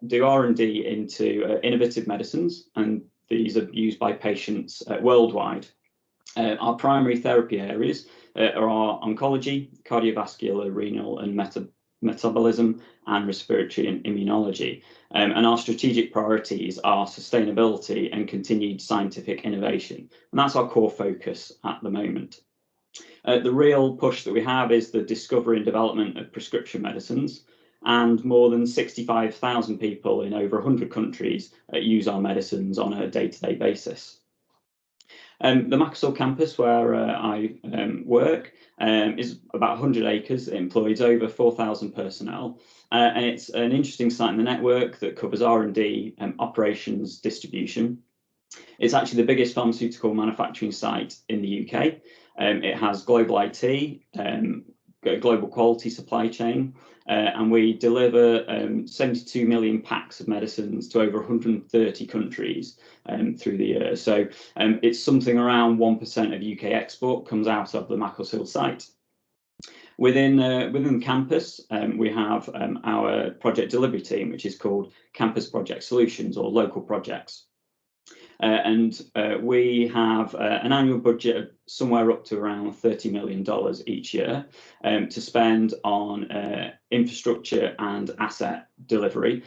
do R&D into innovative medicines, and these are used by patients worldwide. Our primary therapy areas are our oncology, cardiovascular, renal and metabolism, and respiratory and immunology. And our strategic priorities are sustainability and continued scientific innovation. And that's our core focus at the moment. The real push that we have is the discovery and development of prescription medicines. And more than 65,000 people in over 100 countries use our medicines on a day-to-day basis. The Macclesfield campus, where I work, is about 100 acres. It employs over 4,000 personnel, and it's an interesting site in the network that covers R&D, operations, distribution. It's actually the biggest pharmaceutical manufacturing site in the UK. It has global IT, global quality supply chain, and we deliver 72 million packs of medicines to over 130 countries through the year. So it's something around 1% of UK export comes out of the Macclesfield site. Within the campus, we have our project delivery team, which is called Campus Project Solutions, or local projects. And we have an annual budget of somewhere up to around $30 million each year to spend on infrastructure and asset delivery,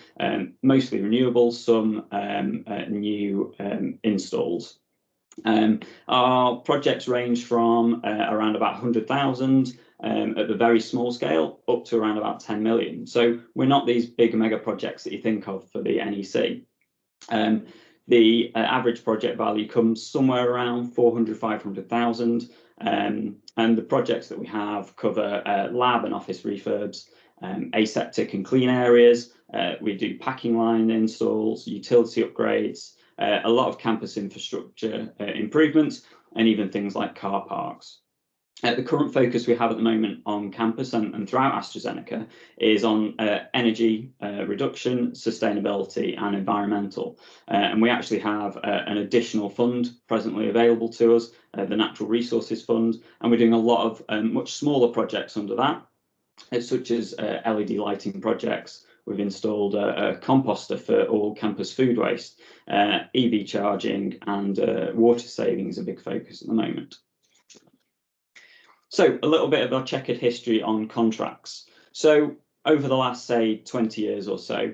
mostly renewables, some new installs. Our projects range from around about 100,000 at the very small scale up to around about 10 million. So we're not these big mega projects that you think of for the NEC. The average project value comes somewhere around 400, 500,000. And the projects that we have cover lab and office refurbs, aseptic and clean areas. We do packing line installs, utility upgrades, a lot of campus infrastructure improvements, and even things like car parks. The current focus we have at the moment on campus and throughout AstraZeneca is on energy reduction, sustainability and environmental. And we actually have an additional fund presently available to us, the Natural Resources Fund, and we're doing a lot of much smaller projects under that, such as LED lighting projects. We've installed a composter for all campus food waste, EV charging and water saving is a big focus at the moment. So a little bit of our checkered history on contracts. So over the last, say, 20 years or so,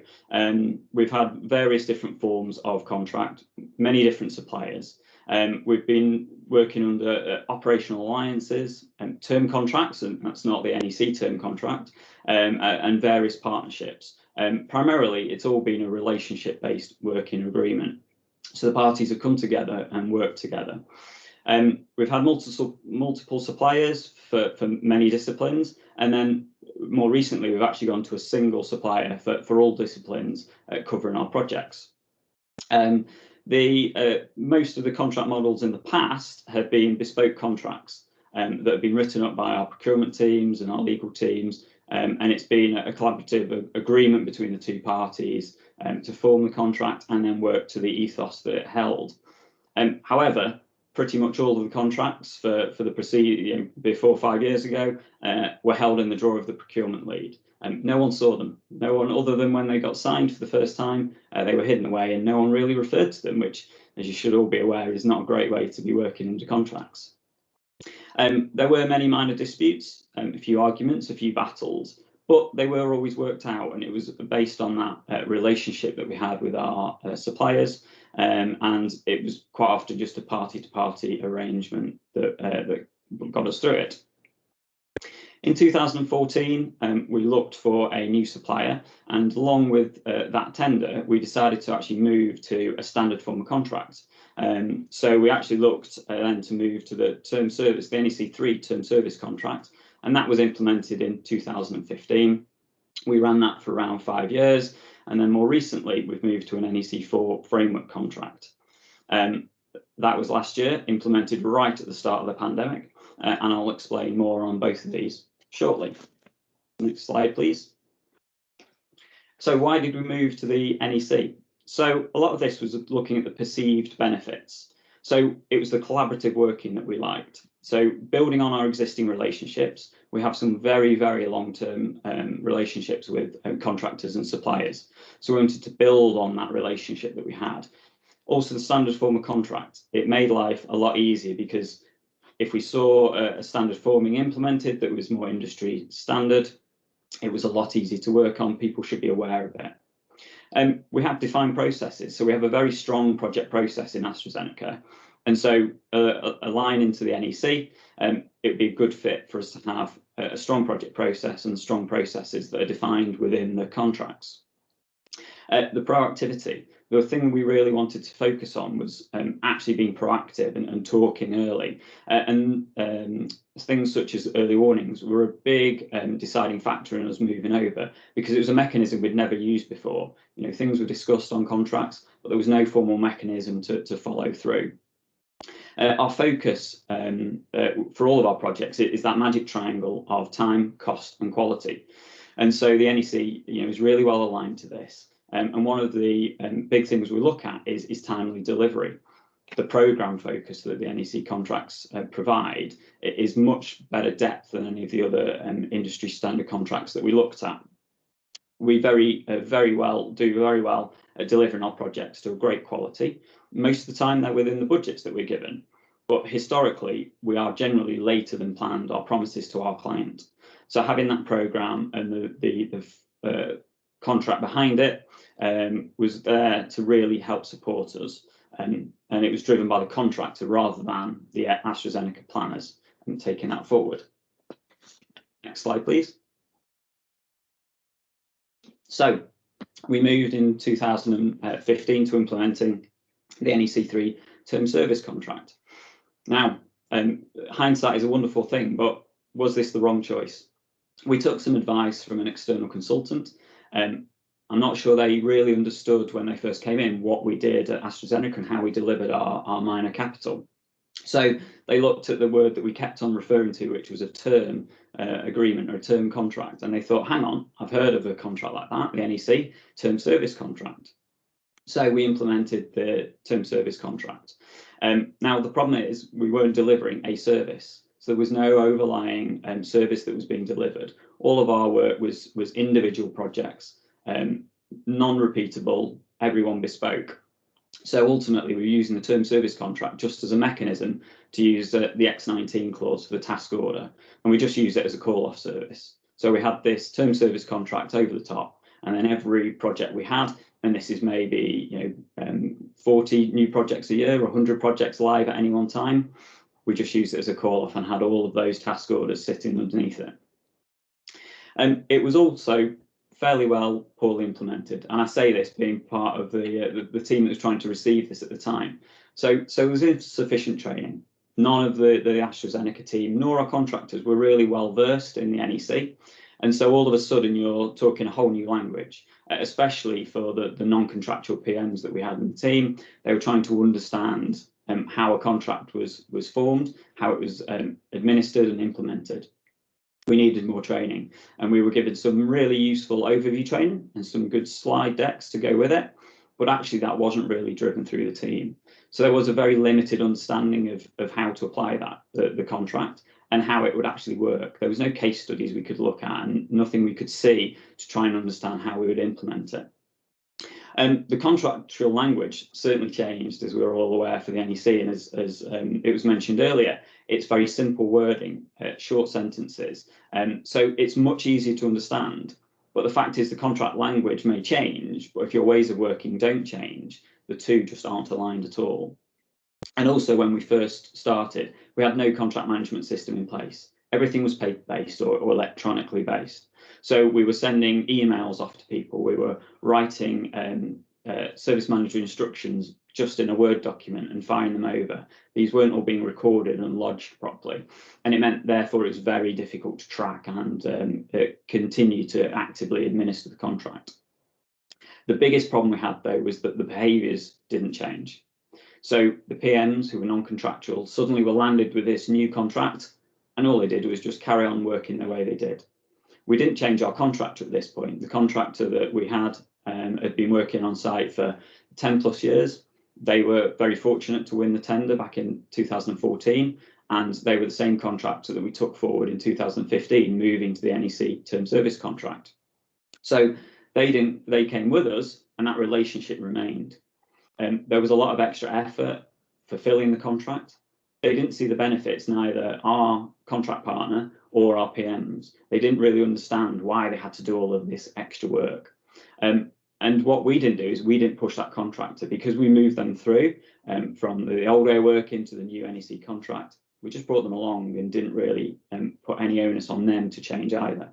we've had various different forms of contract, many different suppliers. We've been working under operational alliances and term contracts, and that's not the NEC term contract, and various partnerships. Primarily, it's all been a relationship-based working agreement. So the parties have come together and worked together. We've had multiple suppliers for many disciplines, and then more recently we've actually gone to a single supplier for all disciplines covering our projects. Most of the contract models in the past have been bespoke contracts that have been written up by our procurement teams and our legal teams and it's been a collaborative agreement between the two parties to form the contract and then work to the ethos that it held. However, pretty much all of the contracts for the before 5 years ago were held in the drawer of the procurement lead. No one saw them. No one, other than when they got signed for the first time, they were hidden away, and no one really referred to them, which, as you should all be aware, is not a great way to be working under contracts. There were many minor disputes, a few arguments, a few battles, but they were always worked out, and it was based on that relationship that we had with our suppliers, and it was quite often just a party-to-party arrangement that got us through it. In 2014, we looked for a new supplier, and along with that tender, we decided to actually move to a standard form of contract. So we actually looked then to move to the term service, the NEC3 term service contract, and that was implemented in 2015. We ran that for around 5 years, and then more recently, we've moved to an NEC4 framework contract. That was last year, implemented right at the start of the pandemic, and I'll explain more on both of these shortly. Next slide, please. So why did we move to the NEC? So a lot of this was looking at the perceived benefits. So it was the collaborative working that we liked. So building on our existing relationships, we have some very, very long-term relationships with contractors and suppliers. So we wanted to build on that relationship that we had. Also, the standard form of contract, it made life a lot easier, because if we saw a standard forming implemented that was more industry standard, it was a lot easier to work on. People should be aware of it. We have defined processes, so we have a very strong project process in AstraZeneca. And so a line into the NEC, it would be a good fit for us to have a strong project process and strong processes that are defined within the contracts. The proactivity, the thing we really wanted to focus on was actually being proactive and talking early. Things such as early warnings were a big deciding factor in us moving over, because it was a mechanism we'd never used before. You know, things were discussed on contracts, but there was no formal mechanism to follow through. Our focus for all of our projects is that magic triangle of time, cost, and quality. And so the NEC, is really well aligned to this. And one of the big things we look at is timely delivery. The programme focus that the NEC contracts provide is much better depth than any of the other industry standard contracts that we looked at. We do very well at delivering our projects to a great quality. Most of the time, they're within the budgets that we're given. But historically, we are generally later than planned our promises to our client. So having that programme and the contract behind it was there to really help support us, and it was driven by the contractor rather than the AstraZeneca planners, and taking that forward. Next slide, please. So we moved in 2015 to implementing the NEC3 term service contract. Now, hindsight is a wonderful thing, but was this the wrong choice? We took some advice from an external consultant. I'm not sure they really understood when they first came in what we did at AstraZeneca and how we delivered our minor capital. So they looked at the word that we kept on referring to, which was a term agreement or a term contract, and they thought, hang on, I've heard of a contract like that, the NEC term service contract. So we implemented the term service contract. Now, the problem is we weren't delivering a service. So there was no overlying service that was being delivered. All of our work was individual projects, non-repeatable, everyone bespoke. So ultimately, we were using the term service contract just as a mechanism to use the X19 clause for the task order, and we just used it as a call-off service. So we had this term service contract over the top, and then every project we had, and this is maybe 40 new projects a year or 100 projects live at any one time, we just used it as a call-off and had all of those task orders sitting underneath it. And it was also fairly well poorly implemented, and I say this being part of the team that was trying to receive this at the time. So there was insufficient training. None of the AstraZeneca team nor our contractors were really well versed in the NEC, and so all of a sudden you're talking a whole new language, especially for the non-contractual PMs that we had in the team. They were trying to understand how a contract was formed, how it was administered and implemented. We needed more training, and we were given some really useful overview training and some good slide decks to go with it, but actually that wasn't really driven through the team. So there was a very limited understanding of how to apply that, the contract, and how it would actually work. There was no case studies we could look at and nothing we could see to try and understand how we would implement it. The contractual language certainly changed, as we were all aware, for the NEC, and as it was mentioned earlier, it's very simple wording, short sentences, so it's much easier to understand. But the fact is the contract language may change, but if your ways of working don't change, the two just aren't aligned at all. And also, when we first started, we had no contract management system in place. Everything was paper-based or electronically based. So we were sending emails off to people. We were writing service manager instructions just in a Word document and firing them over. These weren't all being recorded and lodged properly. And it meant, therefore, it was very difficult to track and continue to actively administer the contract. The biggest problem we had, though, was that the behaviours didn't change. So the PMs, who were non-contractual, suddenly were landed with this new contract, and all they did was just carry on working the way they did. We didn't change our contractor at this point. The contractor that we had been working on site for 10 plus years. They were very fortunate to win the tender back in 2014, and they were the same contractor that we took forward in 2015, moving to the NEC term service contract. So they came with us, and that relationship remained. There was a lot of extra effort fulfilling the contract. They didn't see the benefits, neither our contract partner or our PMs. They didn't really understand why they had to do all of this extra work. And what we didn't do is we didn't push that contractor, because we moved them through from the old way of working to the new NEC contract. We just brought them along and didn't really put any onus on them to change either.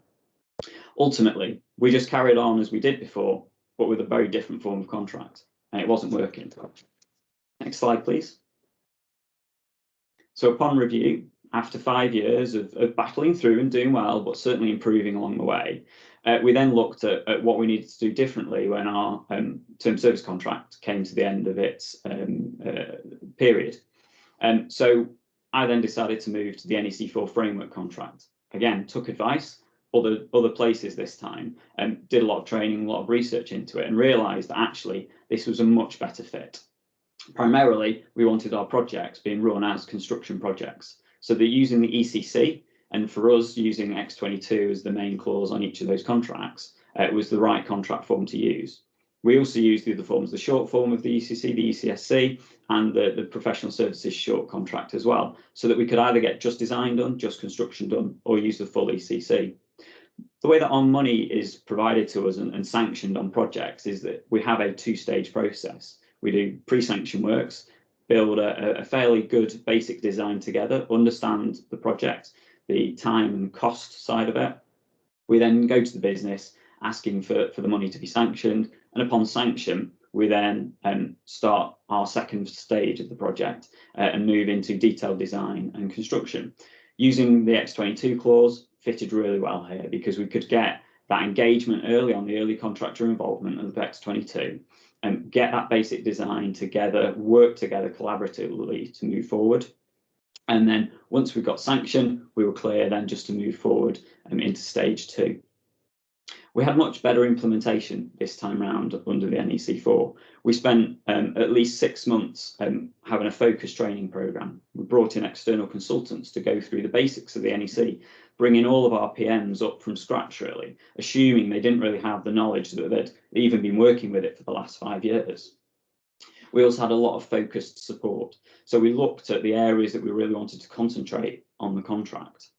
Ultimately, we just carried on as we did before, but with a very different form of contract, and it wasn't working. Next slide, please. So upon review, after 5 years of battling through and doing well, but certainly improving along the way, we then looked at what we needed to do differently when our term service contract came to the end of its period. So I then decided to move to the NEC4 framework contract. Again, took advice, other places this time, did a lot of training, a lot of research into it, and realised that actually this was a much better fit. Primarily, we wanted our projects being run as construction projects. So they're using the ECC, and for us, using X22 as the main clause on each of those contracts, it was the right contract form to use. We also use the other forms, the short form of the ECC, the ECSC, and the professional services short contract as well, so that we could either get just design done, just construction done, or use the full ECC. The way that our money is provided to us and sanctioned on projects is that we have a two-stage process. We do pre-sanction works, build a fairly good basic design together, understand the project, the time and cost side of it. We then go to the business asking for the money to be sanctioned, and upon sanction, we then start our second stage of the project and move into detailed design and construction. Using the X22 clause fitted really well here, because we could get that engagement early on, the early contractor involvement of the X22, and get that basic design together, work together collaboratively to move forward. And then once we got sanction, we were clear then just to move forward into stage 2. We had much better implementation this time round under the NEC4. We spent at least 6 months having a focused training programme. We brought in external consultants to go through the basics of the NEC, bringing all of our PMs up from scratch, really, assuming they didn't really have the knowledge that they'd even been working with it for the last 5 years. We also had a lot of focused support. So we looked at the areas that we really wanted to concentrate on the contract.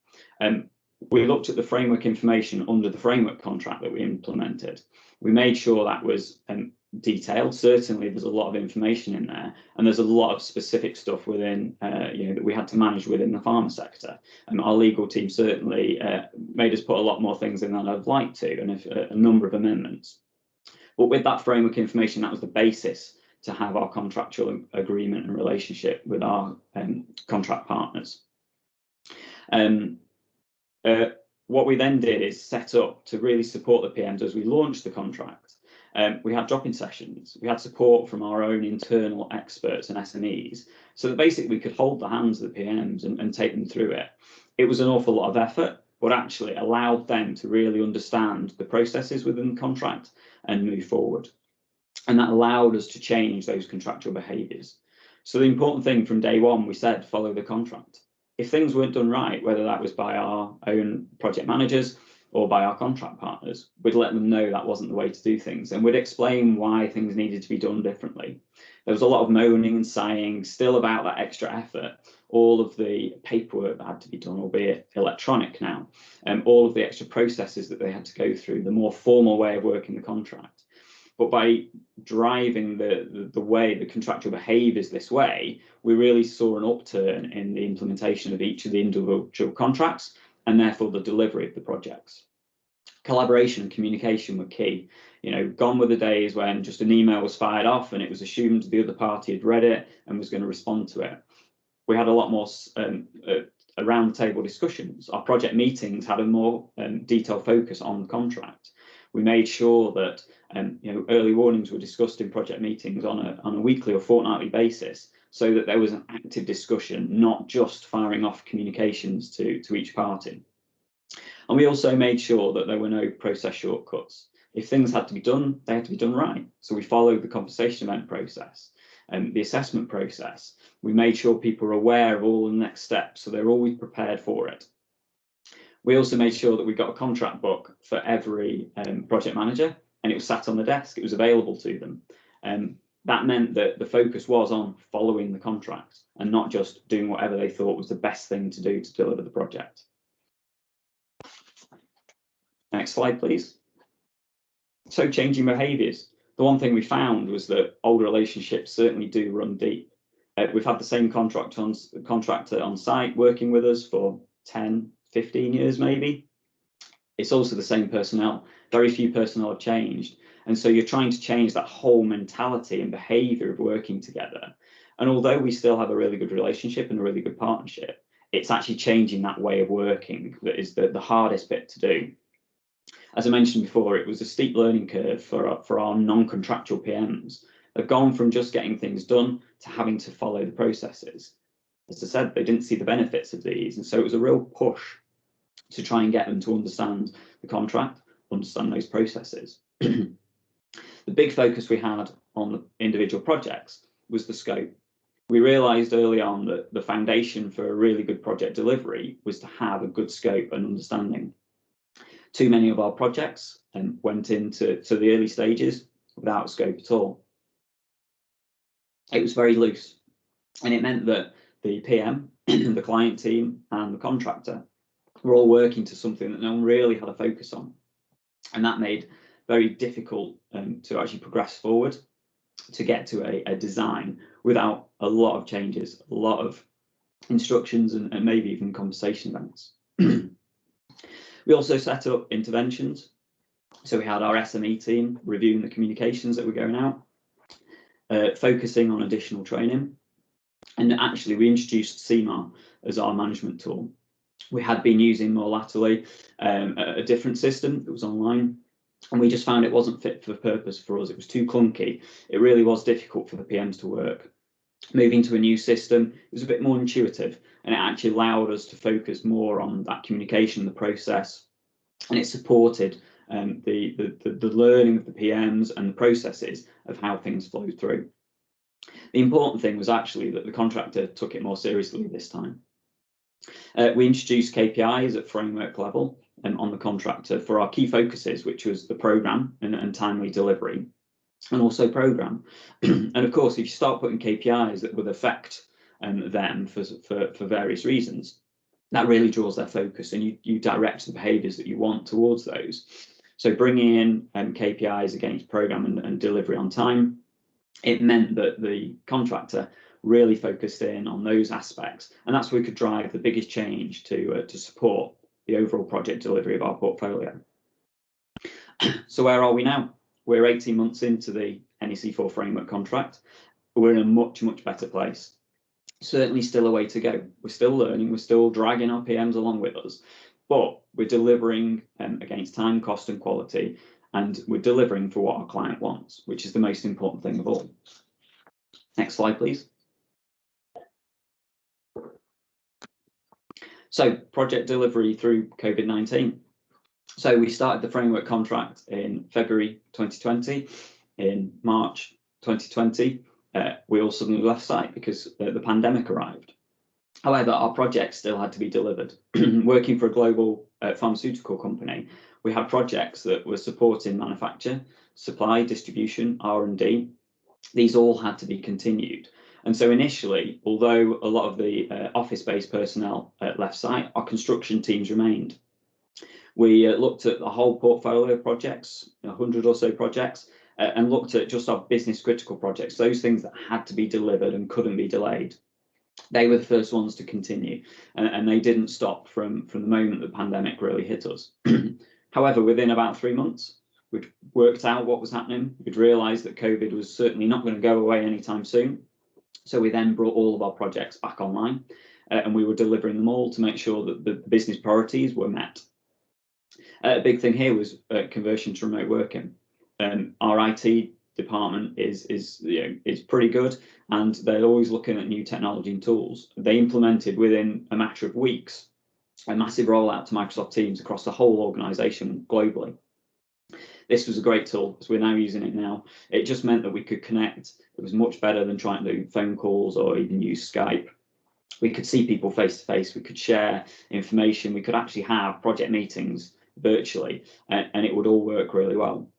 We looked at the framework information under the framework contract that we implemented. We made sure that was detailed. Certainly, there's a lot of information in there, and there's a lot of specific stuff within, that we had to manage within the pharma sector. And our legal team certainly made us put a lot more things in than I'd like to, and a number of amendments. But with that framework information, that was the basis to have our contractual agreement and relationship with our contract partners. What we then did is set up to really support the PMs as we launched the contract. We had drop-in sessions, we had support from our own internal experts and SMEs, so that basically we could hold the hands of the PMs and take them through it. It was an awful lot of effort, but actually allowed them to really understand the processes within the contract and move forward. And that allowed us to change those contractual behaviours. So the important thing from day one, we said, follow the contract. If things weren't done right, whether that was by our own project managers or by our contract partners, we'd let them know that wasn't the way to do things, and we'd explain why things needed to be done differently. There was a lot of moaning and sighing still about that extra effort, all of the paperwork that had to be done, albeit electronic now, all of the extra processes that they had to go through, the more formal way of working the contract. But by driving the way, the contractual behaviours this way, we really saw an upturn in the implementation of each of the individual contracts and therefore the delivery of the projects. Collaboration and communication were key. Gone were the days when just an email was fired off and it was assumed the other party had read it and was going to respond to it. We had a lot more around the table discussions. Our project meetings had a more detailed focus on the contract. We made sure that early warnings were discussed in project meetings on a weekly or fortnightly basis, so that there was an active discussion, not just firing off communications to each party. And we also made sure that there were no process shortcuts. If things had to be done, they had to be done right. So we followed the compensation event process and the assessment process. We made sure people were aware of all the next steps, so they're always prepared for it. We also made sure that we got a contract book for every project manager, and it was sat on the desk. It was available to them. That meant that the focus was on following the contract and not just doing whatever they thought was the best thing to do to deliver the project. Next slide, please. So changing behaviours. The one thing we found was that old relationships certainly do run deep. We've had the same contractor on site working with us for 10, 15 years maybe. It's also the same personnel. Very few personnel have changed. And so you're trying to change that whole mentality and behaviour of working together. And although we still have a really good relationship and a really good partnership, it's actually changing that way of working that is the hardest bit to do. As I mentioned before, it was a steep learning curve for our non-contractual PMs. They've gone from just getting things done to having to follow the processes. As I said, they didn't see the benefits of these, and so it was a real push to try and get them to understand the contract, understand those processes. The big focus we had on the individual projects was the scope. We realised early on that the foundation for a really good project delivery was to have a good scope and understanding. Too many of our projects went into the early stages without scope at all. It was very loose, and it meant that the PM, the client team, and the contractor were all working to something that no one really had a focus on, and that made very difficult to actually progress forward to get to a design without a lot of changes, a lot of instructions, and maybe even conversation events. We also set up interventions. So we had our SME team reviewing the communications that were going out, focusing on additional training. And actually we introduced CMAR as our management tool. We had been using more latterly a different system that was online, and we just found it wasn't fit for purpose for us. It was too clunky. It really was difficult for the PMs to work. Moving to a new system, it was a bit more intuitive, and it actually allowed us to focus more on that communication, the process, and it supported the learning of the PMs and the processes of how things flow through. The important thing was actually that the contractor took it more seriously this time. We introduced KPIs at framework level on the contractor for our key focuses, which was the programme and timely delivery, and also programme. And of course, if you start putting KPIs that would affect them for various reasons, that really draws their focus, and you direct the behaviours that you want towards those. So bringing in KPIs against programme and delivery on time, it meant that the contractor really focused in on those aspects, and that's where we could drive the biggest change to support the overall project delivery of our portfolio. So where are we now? We're 18 months into the NEC4 framework contract. We're in a much, much better place. Certainly still a way to go. We're still learning, we're still dragging our PMs along with us, but we're delivering against time, cost and quality, and we're delivering for what our client wants, which is the most important thing of all. Next slide, please. So project delivery through COVID-19. So we started the framework contract in February 2020. In March 2020, we all suddenly left site because the pandemic arrived. However, our projects still had to be delivered. Working for a global pharmaceutical company, we had projects that were supporting manufacture, supply, distribution, R&D. These all had to be continued. And so initially, although a lot of the office-based personnel left site, our construction teams remained. We looked at the whole portfolio of projects, 100 or so projects, and looked at just our business critical projects, those things that had to be delivered and couldn't be delayed. They were the first ones to continue, and they didn't stop from the moment the pandemic really hit us. However, within about 3 months, we'd worked out what was happening. We'd realised that COVID was certainly not going to go away anytime soon. So we then brought all of our projects back online, and we were delivering them all to make sure that the business priorities were met. A big thing here was conversion to remote working. Our IT department is pretty good, and they're always looking at new technology and tools. They implemented within a matter of weeks a massive rollout to Microsoft Teams across the whole organisation globally. This was a great tool, as we're now using it now. It just meant that we could connect. It was much better than trying to do phone calls or even use Skype. We could see people face to face. We could share information. We could actually have project meetings virtually, and it would all work really well.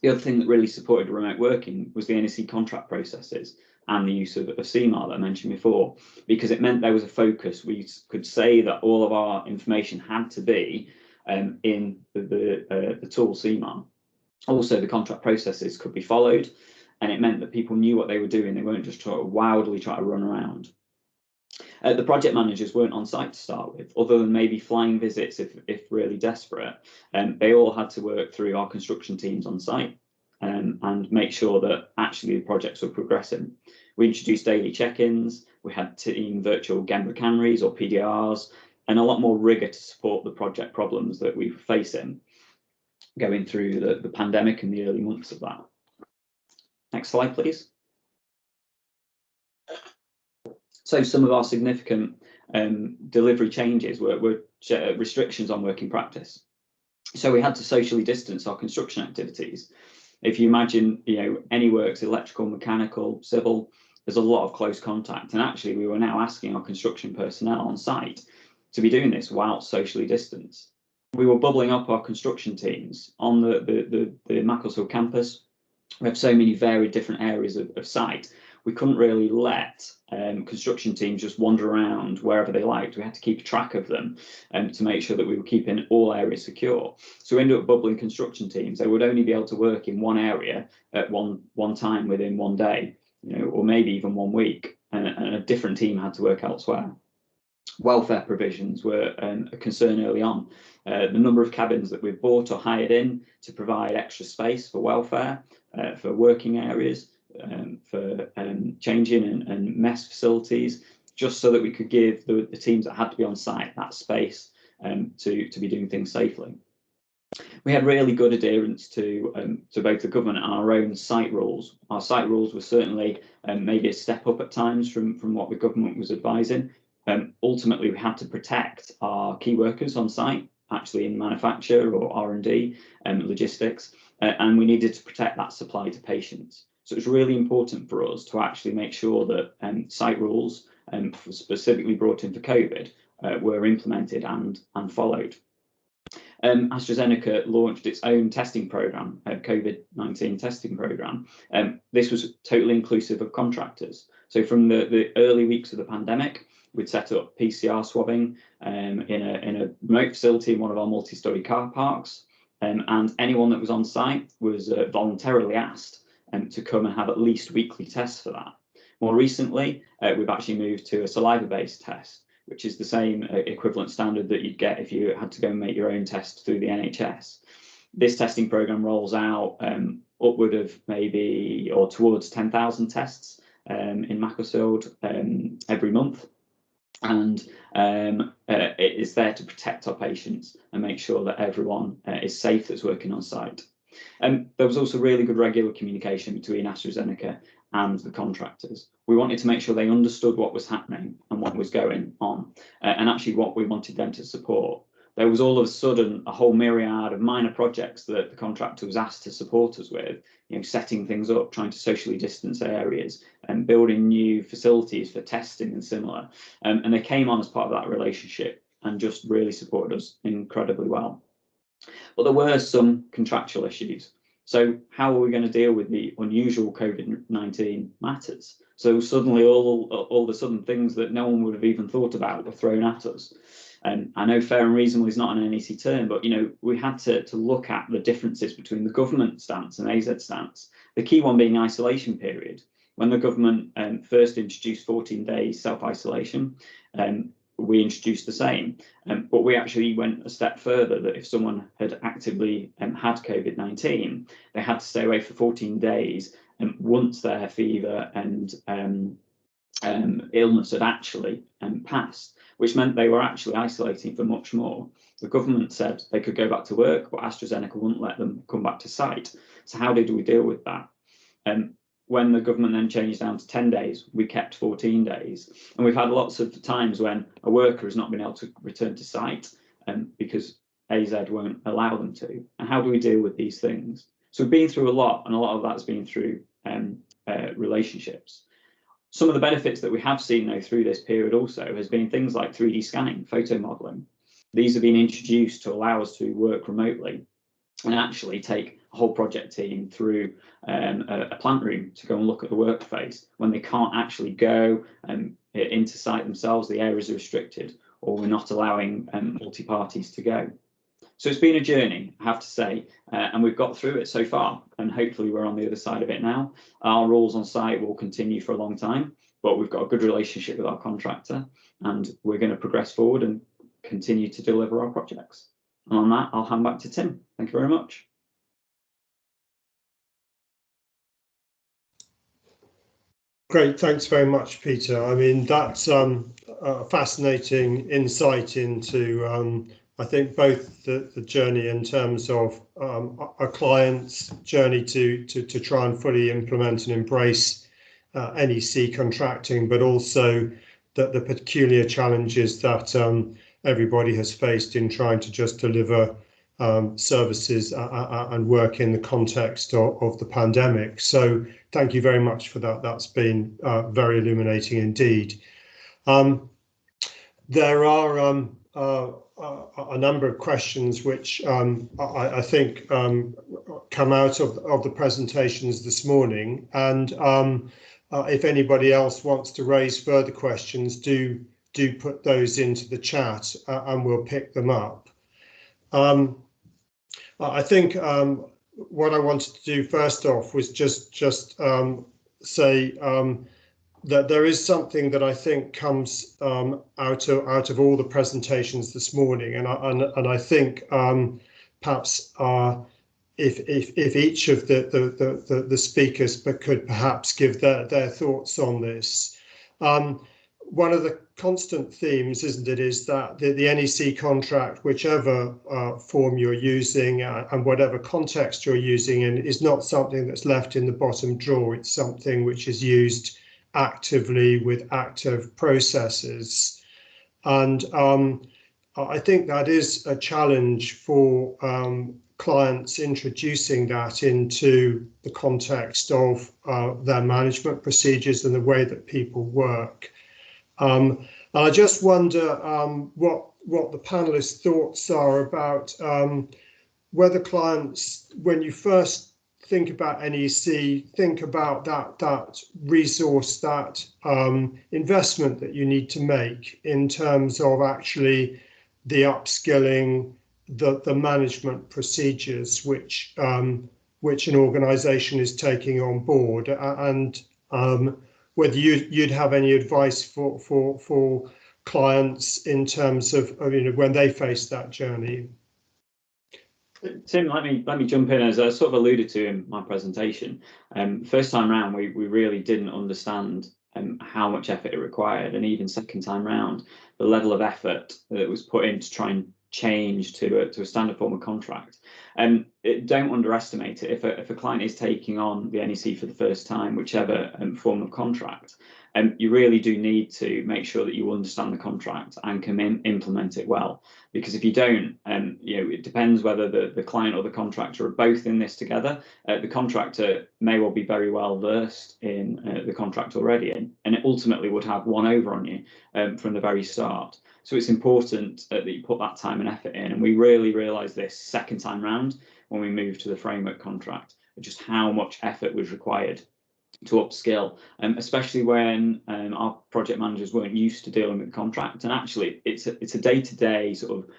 The other thing that really supported remote working was the NEC contract processes and the use of CMAR that I mentioned before, because it meant there was a focus. We could say that all of our information had to be in the tool CMAR. Also, the contract processes could be followed, and it meant that people knew what they were doing. They weren't just wildly trying to run around. The project managers weren't on site to start with, other than maybe flying visits if really desperate. They all had to work through our construction teams on site and make sure that actually the projects were progressing. We introduced daily check-ins. We had team virtual Gemba Canries or PDRs, and a lot more rigour to support the project problems that we were facing going through the pandemic and the early months of that. Next slide, please. So some of our significant delivery changes were restrictions on working practice. So we had to socially distance our construction activities. If you imagine, any works, electrical, mechanical, civil, there's a lot of close contact. And actually, we were now asking our construction personnel on site to be doing this while socially distanced. We were bubbling up our construction teams on the Macclesfield campus. We have so many varied different areas of site. We couldn't really let construction teams just wander around wherever they liked. We had to keep track of them to make sure that we were keeping all areas secure. So we ended up bubbling construction teams. They would only be able to work in one area at one time within one day, or maybe even 1 week, and a different team had to work elsewhere. Welfare provisions were a concern early on. The number of cabins that we've bought or hired in to provide extra space for welfare, for working areas, for changing and mess facilities, just so that we could give the teams that had to be on site that space to be doing things safely. We had really good adherence to both the government and our own site rules. Our site rules were certainly maybe a step up at times from what the government was advising. Ultimately, we had to protect our key workers on site, actually in manufacture or R&D and logistics, and we needed to protect that supply to patients. So it's really important for us to actually make sure that site rules, specifically brought in for COVID, were implemented and followed. AstraZeneca launched its own testing program, COVID-19 testing program. This was totally inclusive of contractors. So from the early weeks of the pandemic, we'd set up PCR swabbing in a remote facility in one of our multi-storey car parks, and anyone that was on site was voluntarily asked to come and have at least weekly tests for that. More recently, we've actually moved to a saliva-based test, which is the same equivalent standard that you'd get if you had to go and make your own test through the NHS. This testing program rolls out upward of maybe or towards 10,000 tests in Macclesfield every month. And it is there to protect our patients and make sure that everyone is safe that's working on site. There was also really good regular communication between AstraZeneca and the contractors. We wanted to make sure they understood what was happening and what was going on, and actually what we wanted them to support. There was all of a sudden a whole myriad of minor projects that the contractor was asked to support us with, setting things up, trying to socially distance areas and building new facilities for testing and similar. And they came on as part of that relationship and just really supported us incredibly well. But there were some contractual issues. So how are we going to deal with the unusual COVID-19 matters? So suddenly all the sudden things that no one would have even thought about were thrown at us. And I know fair and reasonable is not an NEC term, but we had to look at the differences between the government stance and AZ stance. The key one being isolation period. When the government first introduced 14 days self-isolation, we introduced the same, but we actually went a step further, that if someone had actively had COVID-19, they had to stay away for 14 days once their fever and illness had actually passed, which meant they were actually isolating for much more. The government said they could go back to work, but AstraZeneca wouldn't let them come back to site. So how did we deal with that? When the government then changed down to 10 days, we kept 14 days. And we've had lots of times when a worker has not been able to return to site because AZ won't allow them to. And how do we deal with these things? So we've been through a lot, and a lot of that's been through relationships. Some of the benefits that we have seen though through this period also has been things like 3D scanning, photo modelling. These have been introduced to allow us to work remotely and actually take a whole project team through a plant room to go and look at the workplace when they can't actually go into site themselves. The areas are restricted, or we're not allowing multi-parties to go. So it's been a journey, I have to say, and we've got through it so far, and hopefully we're on the other side of it now. Our rules on site will continue for a long time, but we've got a good relationship with our contractor, and we're going to progress forward and continue to deliver our projects. And on that, I'll hand back to Tim. Thank you very much. Great, thanks very much, Peter. I mean, that's a fascinating insight into, I think, both the journey in terms of our clients' journey to try and fully implement and embrace NEC contracting, but also the peculiar challenges that everybody has faced in trying to just deliver services and work in the context of the pandemic. So thank you very much for that. That's been very illuminating indeed. There are a number of questions which I think come out of the presentations this morning, and if anybody else wants to raise further questions, do put those into the chat and we'll pick them up. I think what I wanted to do first off was just say that there is something that I think comes out of all the presentations this morning, and I think perhaps if each of the speakers could perhaps give their thoughts on this. One of the constant themes, isn't it, is that the NEC contract, whichever form you're using and whatever context you're using in, is not something that's left in the bottom drawer. It's something which is used actively with active processes. And I think that is a challenge for clients introducing that into the context of their management procedures and the way that people work. I just wonder what the panelists' thoughts are about whether clients, when you first think about NEC, think about that resource, that investment that you need to make in terms of actually the upskilling, the management procedures which an organisation is taking on board, and whether you'd have any advice for clients in terms of when they face that journey. Tim, let me jump in. As I sort of alluded to in my presentation, first time round we really didn't understand how much effort it required, and even second time round the level of effort that was put in to try and change to a standard form of contract. Don't underestimate it. If a client is taking on the NEC for the first time, whichever form of contract, you really do need to make sure that you understand the contract and can implement it well. Because if you don't, it depends whether the client or the contractor are both in this together. The contractor may well be very well versed in the contract already, and it ultimately would have one over on you from the very start. So it's important that you put that time and effort in. And we really realised this second time round when we moved to the framework contract, just how much effort was required to upskill, especially when our project managers weren't used to dealing with the contract. And actually, it's a day-to-day sort of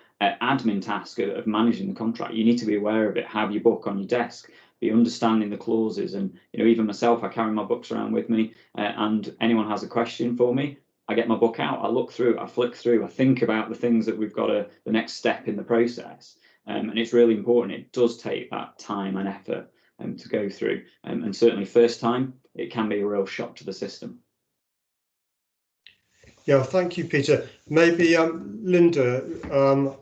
admin task of managing the contract. You need to be aware of it, have your book on your desk, be understanding the clauses. And even myself, I carry my books around with me, and anyone has a question for me, I get my book out, I look through, I flick through, I think about the things that we've got the next step in the process. And it's really important. It does take that time and effort to go through. And certainly first time, it can be a real shock to the system. Yeah, thank you, Peter. Maybe Linda,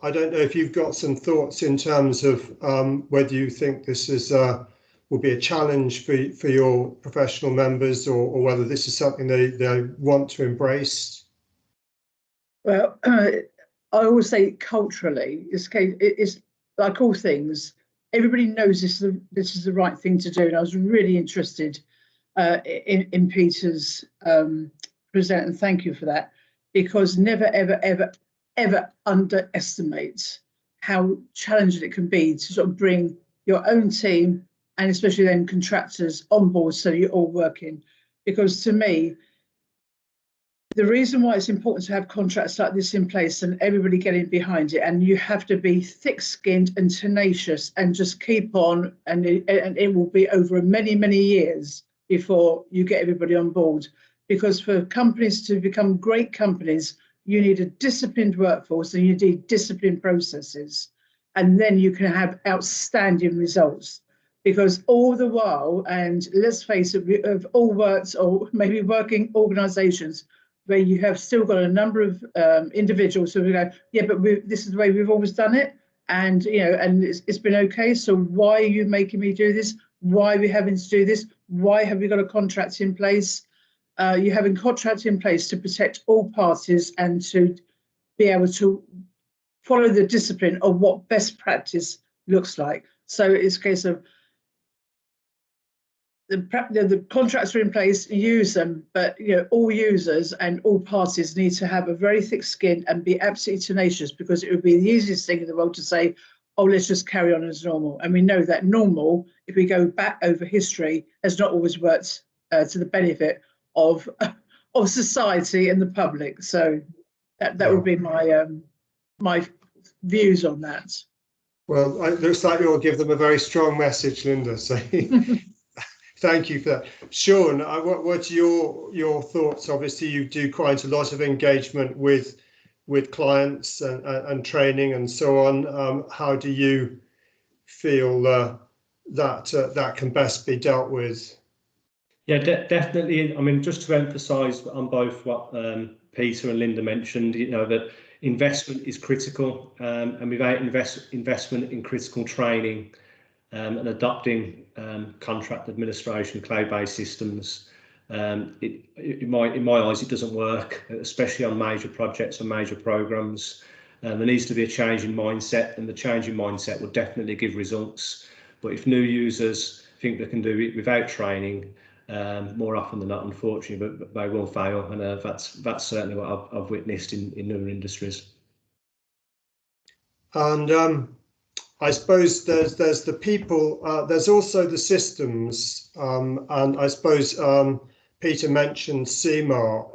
I don't know if you've got some thoughts in terms of whether you think this is will be a challenge for your professional members, or whether this is something they want to embrace. Well, I always say culturally, it's like all things. Everybody knows this is the right thing to do, and I was really interested in Peter's present, and thank you for that, because never, ever, ever, ever underestimate how challenging it can be to sort of bring your own team, and especially then contractors, on board so you're all working. Because to me, the reason why it's important to have contracts like this in place and everybody getting behind it, and you have to be thick-skinned and tenacious and just keep on, and it will be over many, many years before you get everybody on board. Because for companies to become great companies, you need a disciplined workforce and you need disciplined processes, and then you can have outstanding results. Because all the while, and let's face it, we have all worked, or maybe working organisations where you have still got a number of individuals who go, yeah, but this is the way we've always done it, and and it's been okay. So why are you making me do this? Why are we having to do this? Why have we got a contract in place? You're having contracts in place to protect all parties and to be able to follow the discipline of what best practice looks like. So it's a case of the contracts are in place, use them, but all users and all parties need to have a very thick skin and be absolutely tenacious, because it would be the easiest thing in the world to say, oh, let's just carry on as normal. And we know that normal, if we go back over history, has not always worked to the benefit of society and the public. So that would be my my views on that. Well, it looks like you'll give them a very strong message, Linda. So thank you for that. Sean, what's your thoughts? Obviously, you do quite a lot of engagement with clients and training and so on. How do you feel that can best be dealt with? Yeah, definitely. I mean, just to emphasise on both what Peter and Linda mentioned, that investment is critical, and without investment in critical training and adopting contract administration, cloud-based systems, in my eyes, it doesn't work, especially on major projects and major programmes. There needs to be a change in mindset, and the change in mindset will definitely give results. But if new users think they can do it without training, more often than not, unfortunately, but they will fail, and that's certainly what I've witnessed in other industries. And I suppose there's the people, there's also the systems, and I suppose Peter mentioned CMAR,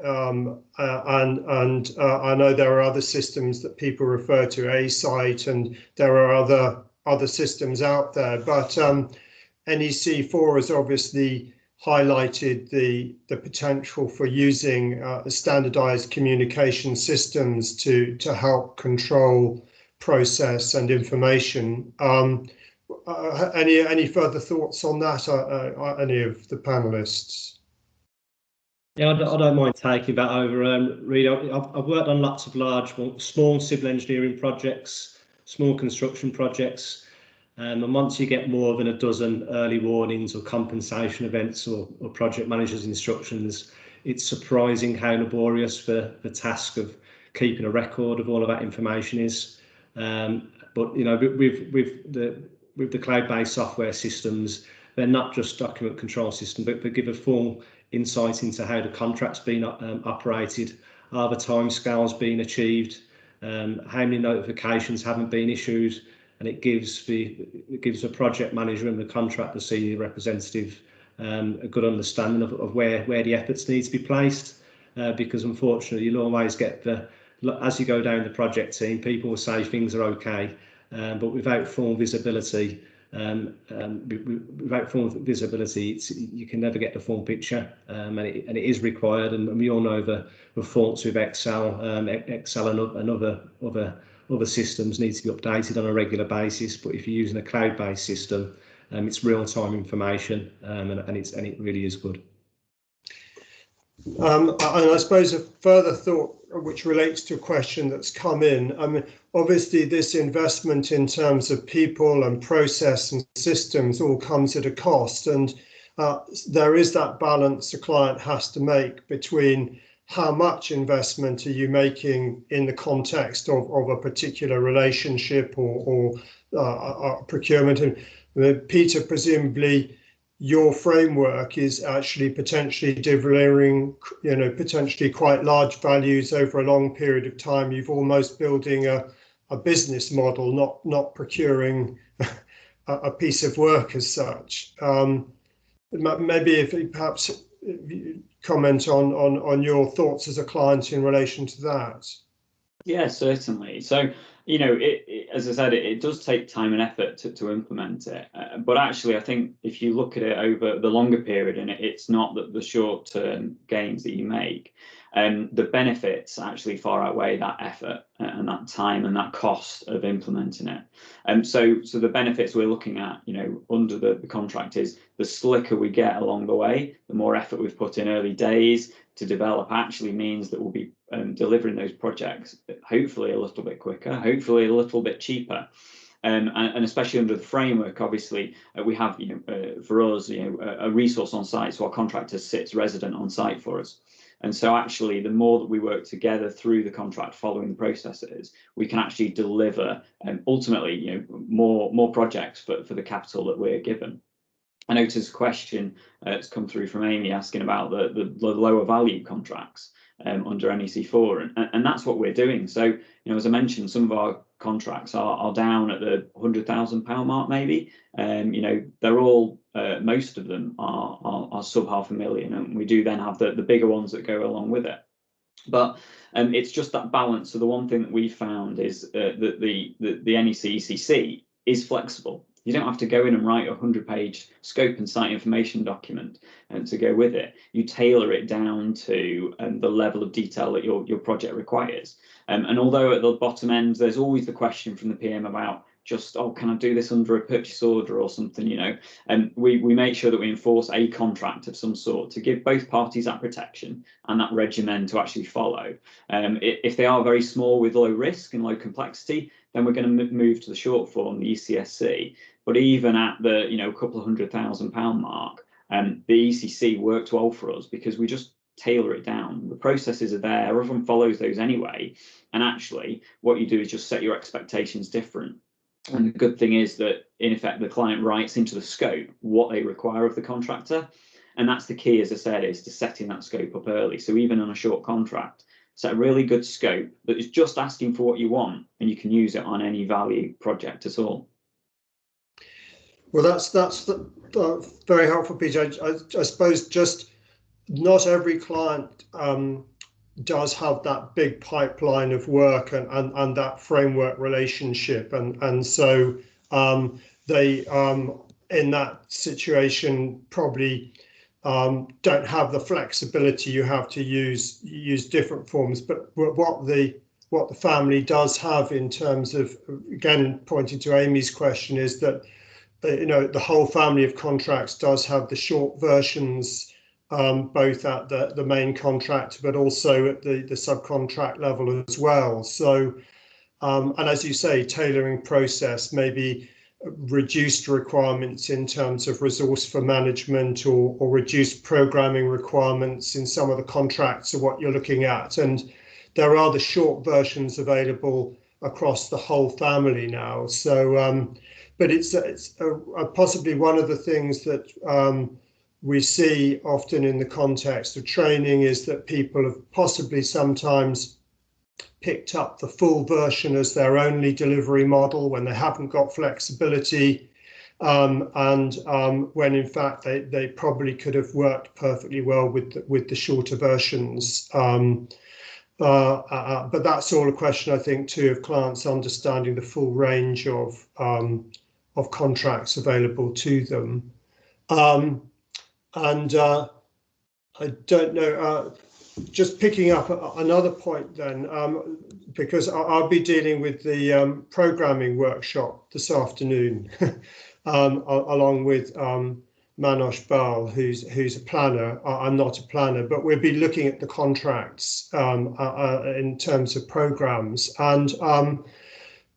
and I know there are other systems that people refer to, A-Site, and there are other systems out there, but NEC4 has obviously highlighted the potential for using standardized communication systems to help control process and information. Any further thoughts on that, any of the panelists? Yeah, I don't mind taking that over. Reid, I've worked on lots of small civil engineering projects small construction projects. And once you get more than a dozen early warnings or compensation events or project managers' instructions, it's surprising how laborious the task of keeping a record of all of that information is. But you know, with the cloud-based software systems, they're not just document control systems, but they give a full insight into how the contract's been operated, are the timescales being achieved, how many notifications haven't been issued, and it gives the project manager and the contractor senior representative a good understanding of where the efforts need to be placed. Because unfortunately, you'll always get as you go down the project team, people will say things are okay, but without full visibility, you can never get the full picture, and it is required. And we all know the faults with Excel. Excel and other systems need to be updated on a regular basis. But if you're using a cloud-based system, it's real-time information, and it really is good. And I suppose a further thought which relates to a question that's come in. I mean, obviously this investment in terms of people and process and systems all comes at a cost, and there is that balance the client has to make between how much investment are you making in the context of a particular relationship or procurement. And Peter, presumably your framework is actually potentially delivering, you know, potentially quite large values over a long period of time. You've almost building a business model, not procuring a piece of work as such. Maybe if you perhaps comment on your thoughts as a client in relation to that. Yeah, certainly. So, you know, as I said, it does take time and effort to implement it. But actually, I think if you look at it over the longer period, and it's not that the short-term gains that you make, the benefits actually far outweigh that effort and that time and that cost of implementing it. So the benefits we're looking at, you know, under the contract is the slicker we get along the way, the more effort we've put in early days to develop actually means that we'll be delivering those projects hopefully a little bit quicker, hopefully a little bit cheaper. And especially under the framework, obviously, we have, you know, for us, you know, a resource on site, so our contractor sits resident on site for us. And so actually, the more that we work together through the contract following the processes, we can actually deliver ultimately, you know, more projects for the capital that we're given. I noticed a question that's come through from Amy asking about the lower value contracts under NEC4, and that's what we're doing. So, you know, as I mentioned, some of our contracts are down at the £100,000 mark, maybe. You know, they're all most of them are sub £500,000, and we do then have the bigger ones that go along with it. But it's just that balance. So the one thing that we found is that the NEC ECC is flexible. You don't have to go in and write a 100-page scope and site information document to go with it. You tailor it down to the level of detail that your project requires. And although at the bottom end, there's always the question from the PM about just, oh, can I do this under a purchase order or something, you know? And we make sure that we enforce a contract of some sort to give both parties that protection and that regimen to actually follow. If they are very small with low risk and low complexity, then we're going to move to the short form, the ECSC. But even at the, you know, a couple of £100,000 mark, the ECC worked well for us because we just tailor it down. The processes are there, everyone follows those anyway. And actually, what you do is just set your expectations different. And the good thing is that, in effect, the client writes into the scope what they require of the contractor. And that's the key, as I said, is to setting that scope up early. So even on a short contract, set a really good scope that is just asking for what you want, and you can use it on any value project at all. Well, that's very helpful, Peter. I suppose just not every client does have that big pipeline of work and that framework relationship, and so they in that situation probably don't have the flexibility you have to use different forms. But what the family does have in terms of, again, pointing to Amy's question, is that you know, the whole family of contracts does have the short versions, both at the main contract, but also at the subcontract level as well. So and as you say, tailoring process, maybe reduced requirements in terms of resource for management, or reduced programming requirements in some of the contracts of what you're looking at. And there are the short versions available across the whole family now. So, but it's possibly one of the things that we see often in the context of training is that people have possibly sometimes picked up the full version as their only delivery model when they haven't got flexibility, and when in fact they probably could have worked perfectly well with the shorter versions. But that's all a question, I think, too, of clients understanding the full range of contracts available to them. And I don't know. Just picking up another point then, because I'll be dealing with the programming workshop this afternoon, along with Manoj Bal, who's a planner. I'm not a planner, but we'll be looking at the contracts in terms of programs. And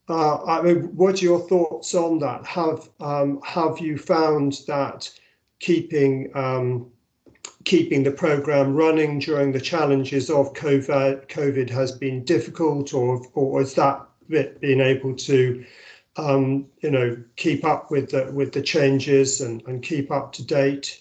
I mean, what are your thoughts on that? Have you found that keeping the program running during the challenges of COVID has been difficult, or is that bit being able to keep up with the changes and keep up to date?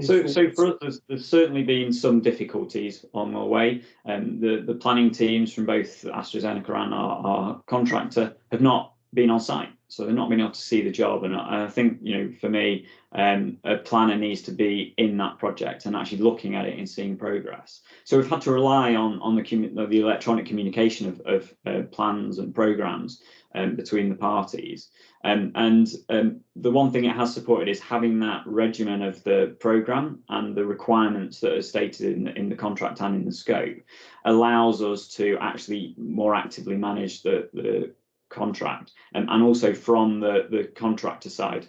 So for us, there's certainly been some difficulties on the way. The planning teams from both AstraZeneca and our contractor have not been on site, so they've not been able to see the job. And I think, for me, a planner needs to be in that project and actually looking at it and seeing progress. So we've had to rely on the electronic communication of plans and programs between the parties. And the one thing it has supported is having that regimen of the program and the requirements that are stated in the contract and in the scope allows us to actually more actively manage the contract, and also from the contractor side.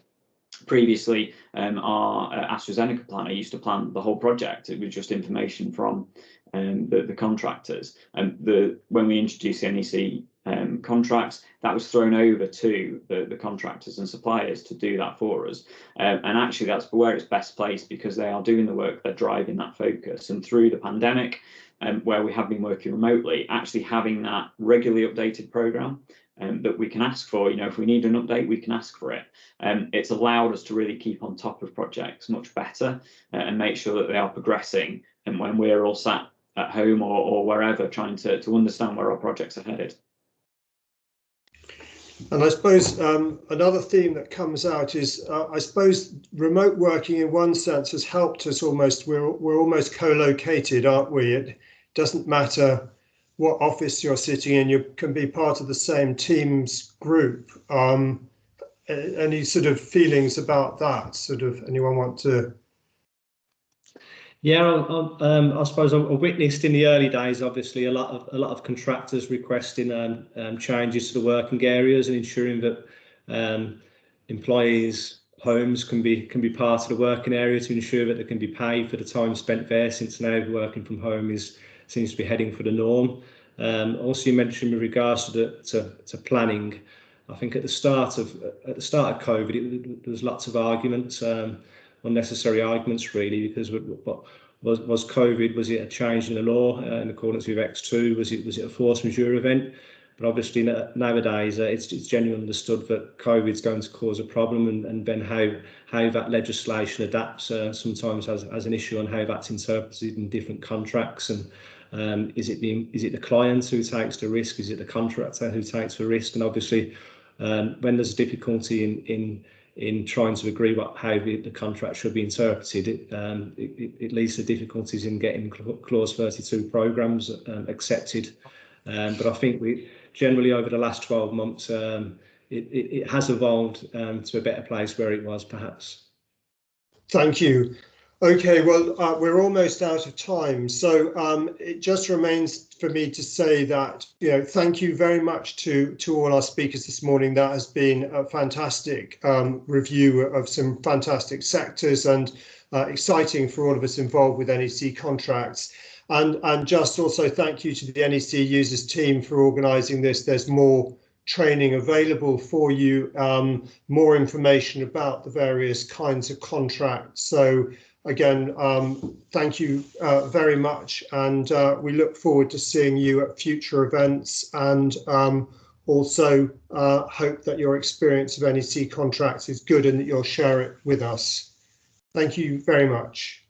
Previously, our AstraZeneca planner used to plan the whole project. It was just information from the contractors. And when we introduced the NEC contracts, that was thrown over to the contractors and suppliers to do that for us. And actually, that's where it's best placed, because they are doing the work, they're driving that focus. And through the pandemic, where we have been working remotely, actually having that regularly updated program that we can ask for, if we need an update, we can ask for it. It's allowed us to really keep on top of projects much better and make sure that they are progressing, and when we're all sat at home or wherever trying to understand where our projects are headed. And I suppose another theme that comes out is, I suppose, remote working in one sense has helped us almost. We're almost co-located, aren't we? It doesn't matter what office you're sitting in, you can be part of the same team's group. Any sort of feelings about that? Anyone want to? Yeah, I suppose I witnessed in the early days, obviously, a lot of contractors requesting changes to the working areas and ensuring that employees' homes can be part of the working area, to ensure that they can be paid for the time spent there, since now working from home seems to be heading for the norm. Also, you mentioned with regards to planning. I think at the start of COVID, there was lots of arguments, unnecessary arguments, really, because was COVID? Was it a change in the law in accordance with X2? Was it a force majeure event? But obviously nowadays it's genuinely understood that COVID is going to cause a problem, and then how that legislation adapts sometimes has an issue on how that's interpreted in different contracts. And is it the client who takes the risk? Is it the contractor who takes the risk? And obviously, when there's difficulty in trying to agree how the contract should be interpreted, it leads to difficulties in getting Clause 32 programs accepted. But I think we generally, over the last 12 months, it has evolved to a better place where it was, perhaps. Thank you. Okay, well, we're almost out of time, so it just remains for me to say that, thank you very much to all our speakers this morning. That has been a fantastic review of some fantastic sectors, and exciting for all of us involved with NEC contracts. And just also thank you to the NEC users team for organising this. There's more training available for you, more information about the various kinds of contracts. So again, thank you very much, and we look forward to seeing you at future events, and also hope that your experience of NEC contracts is good and that you'll share it with us. Thank you very much.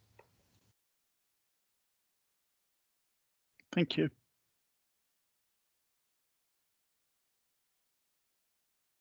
Thank you.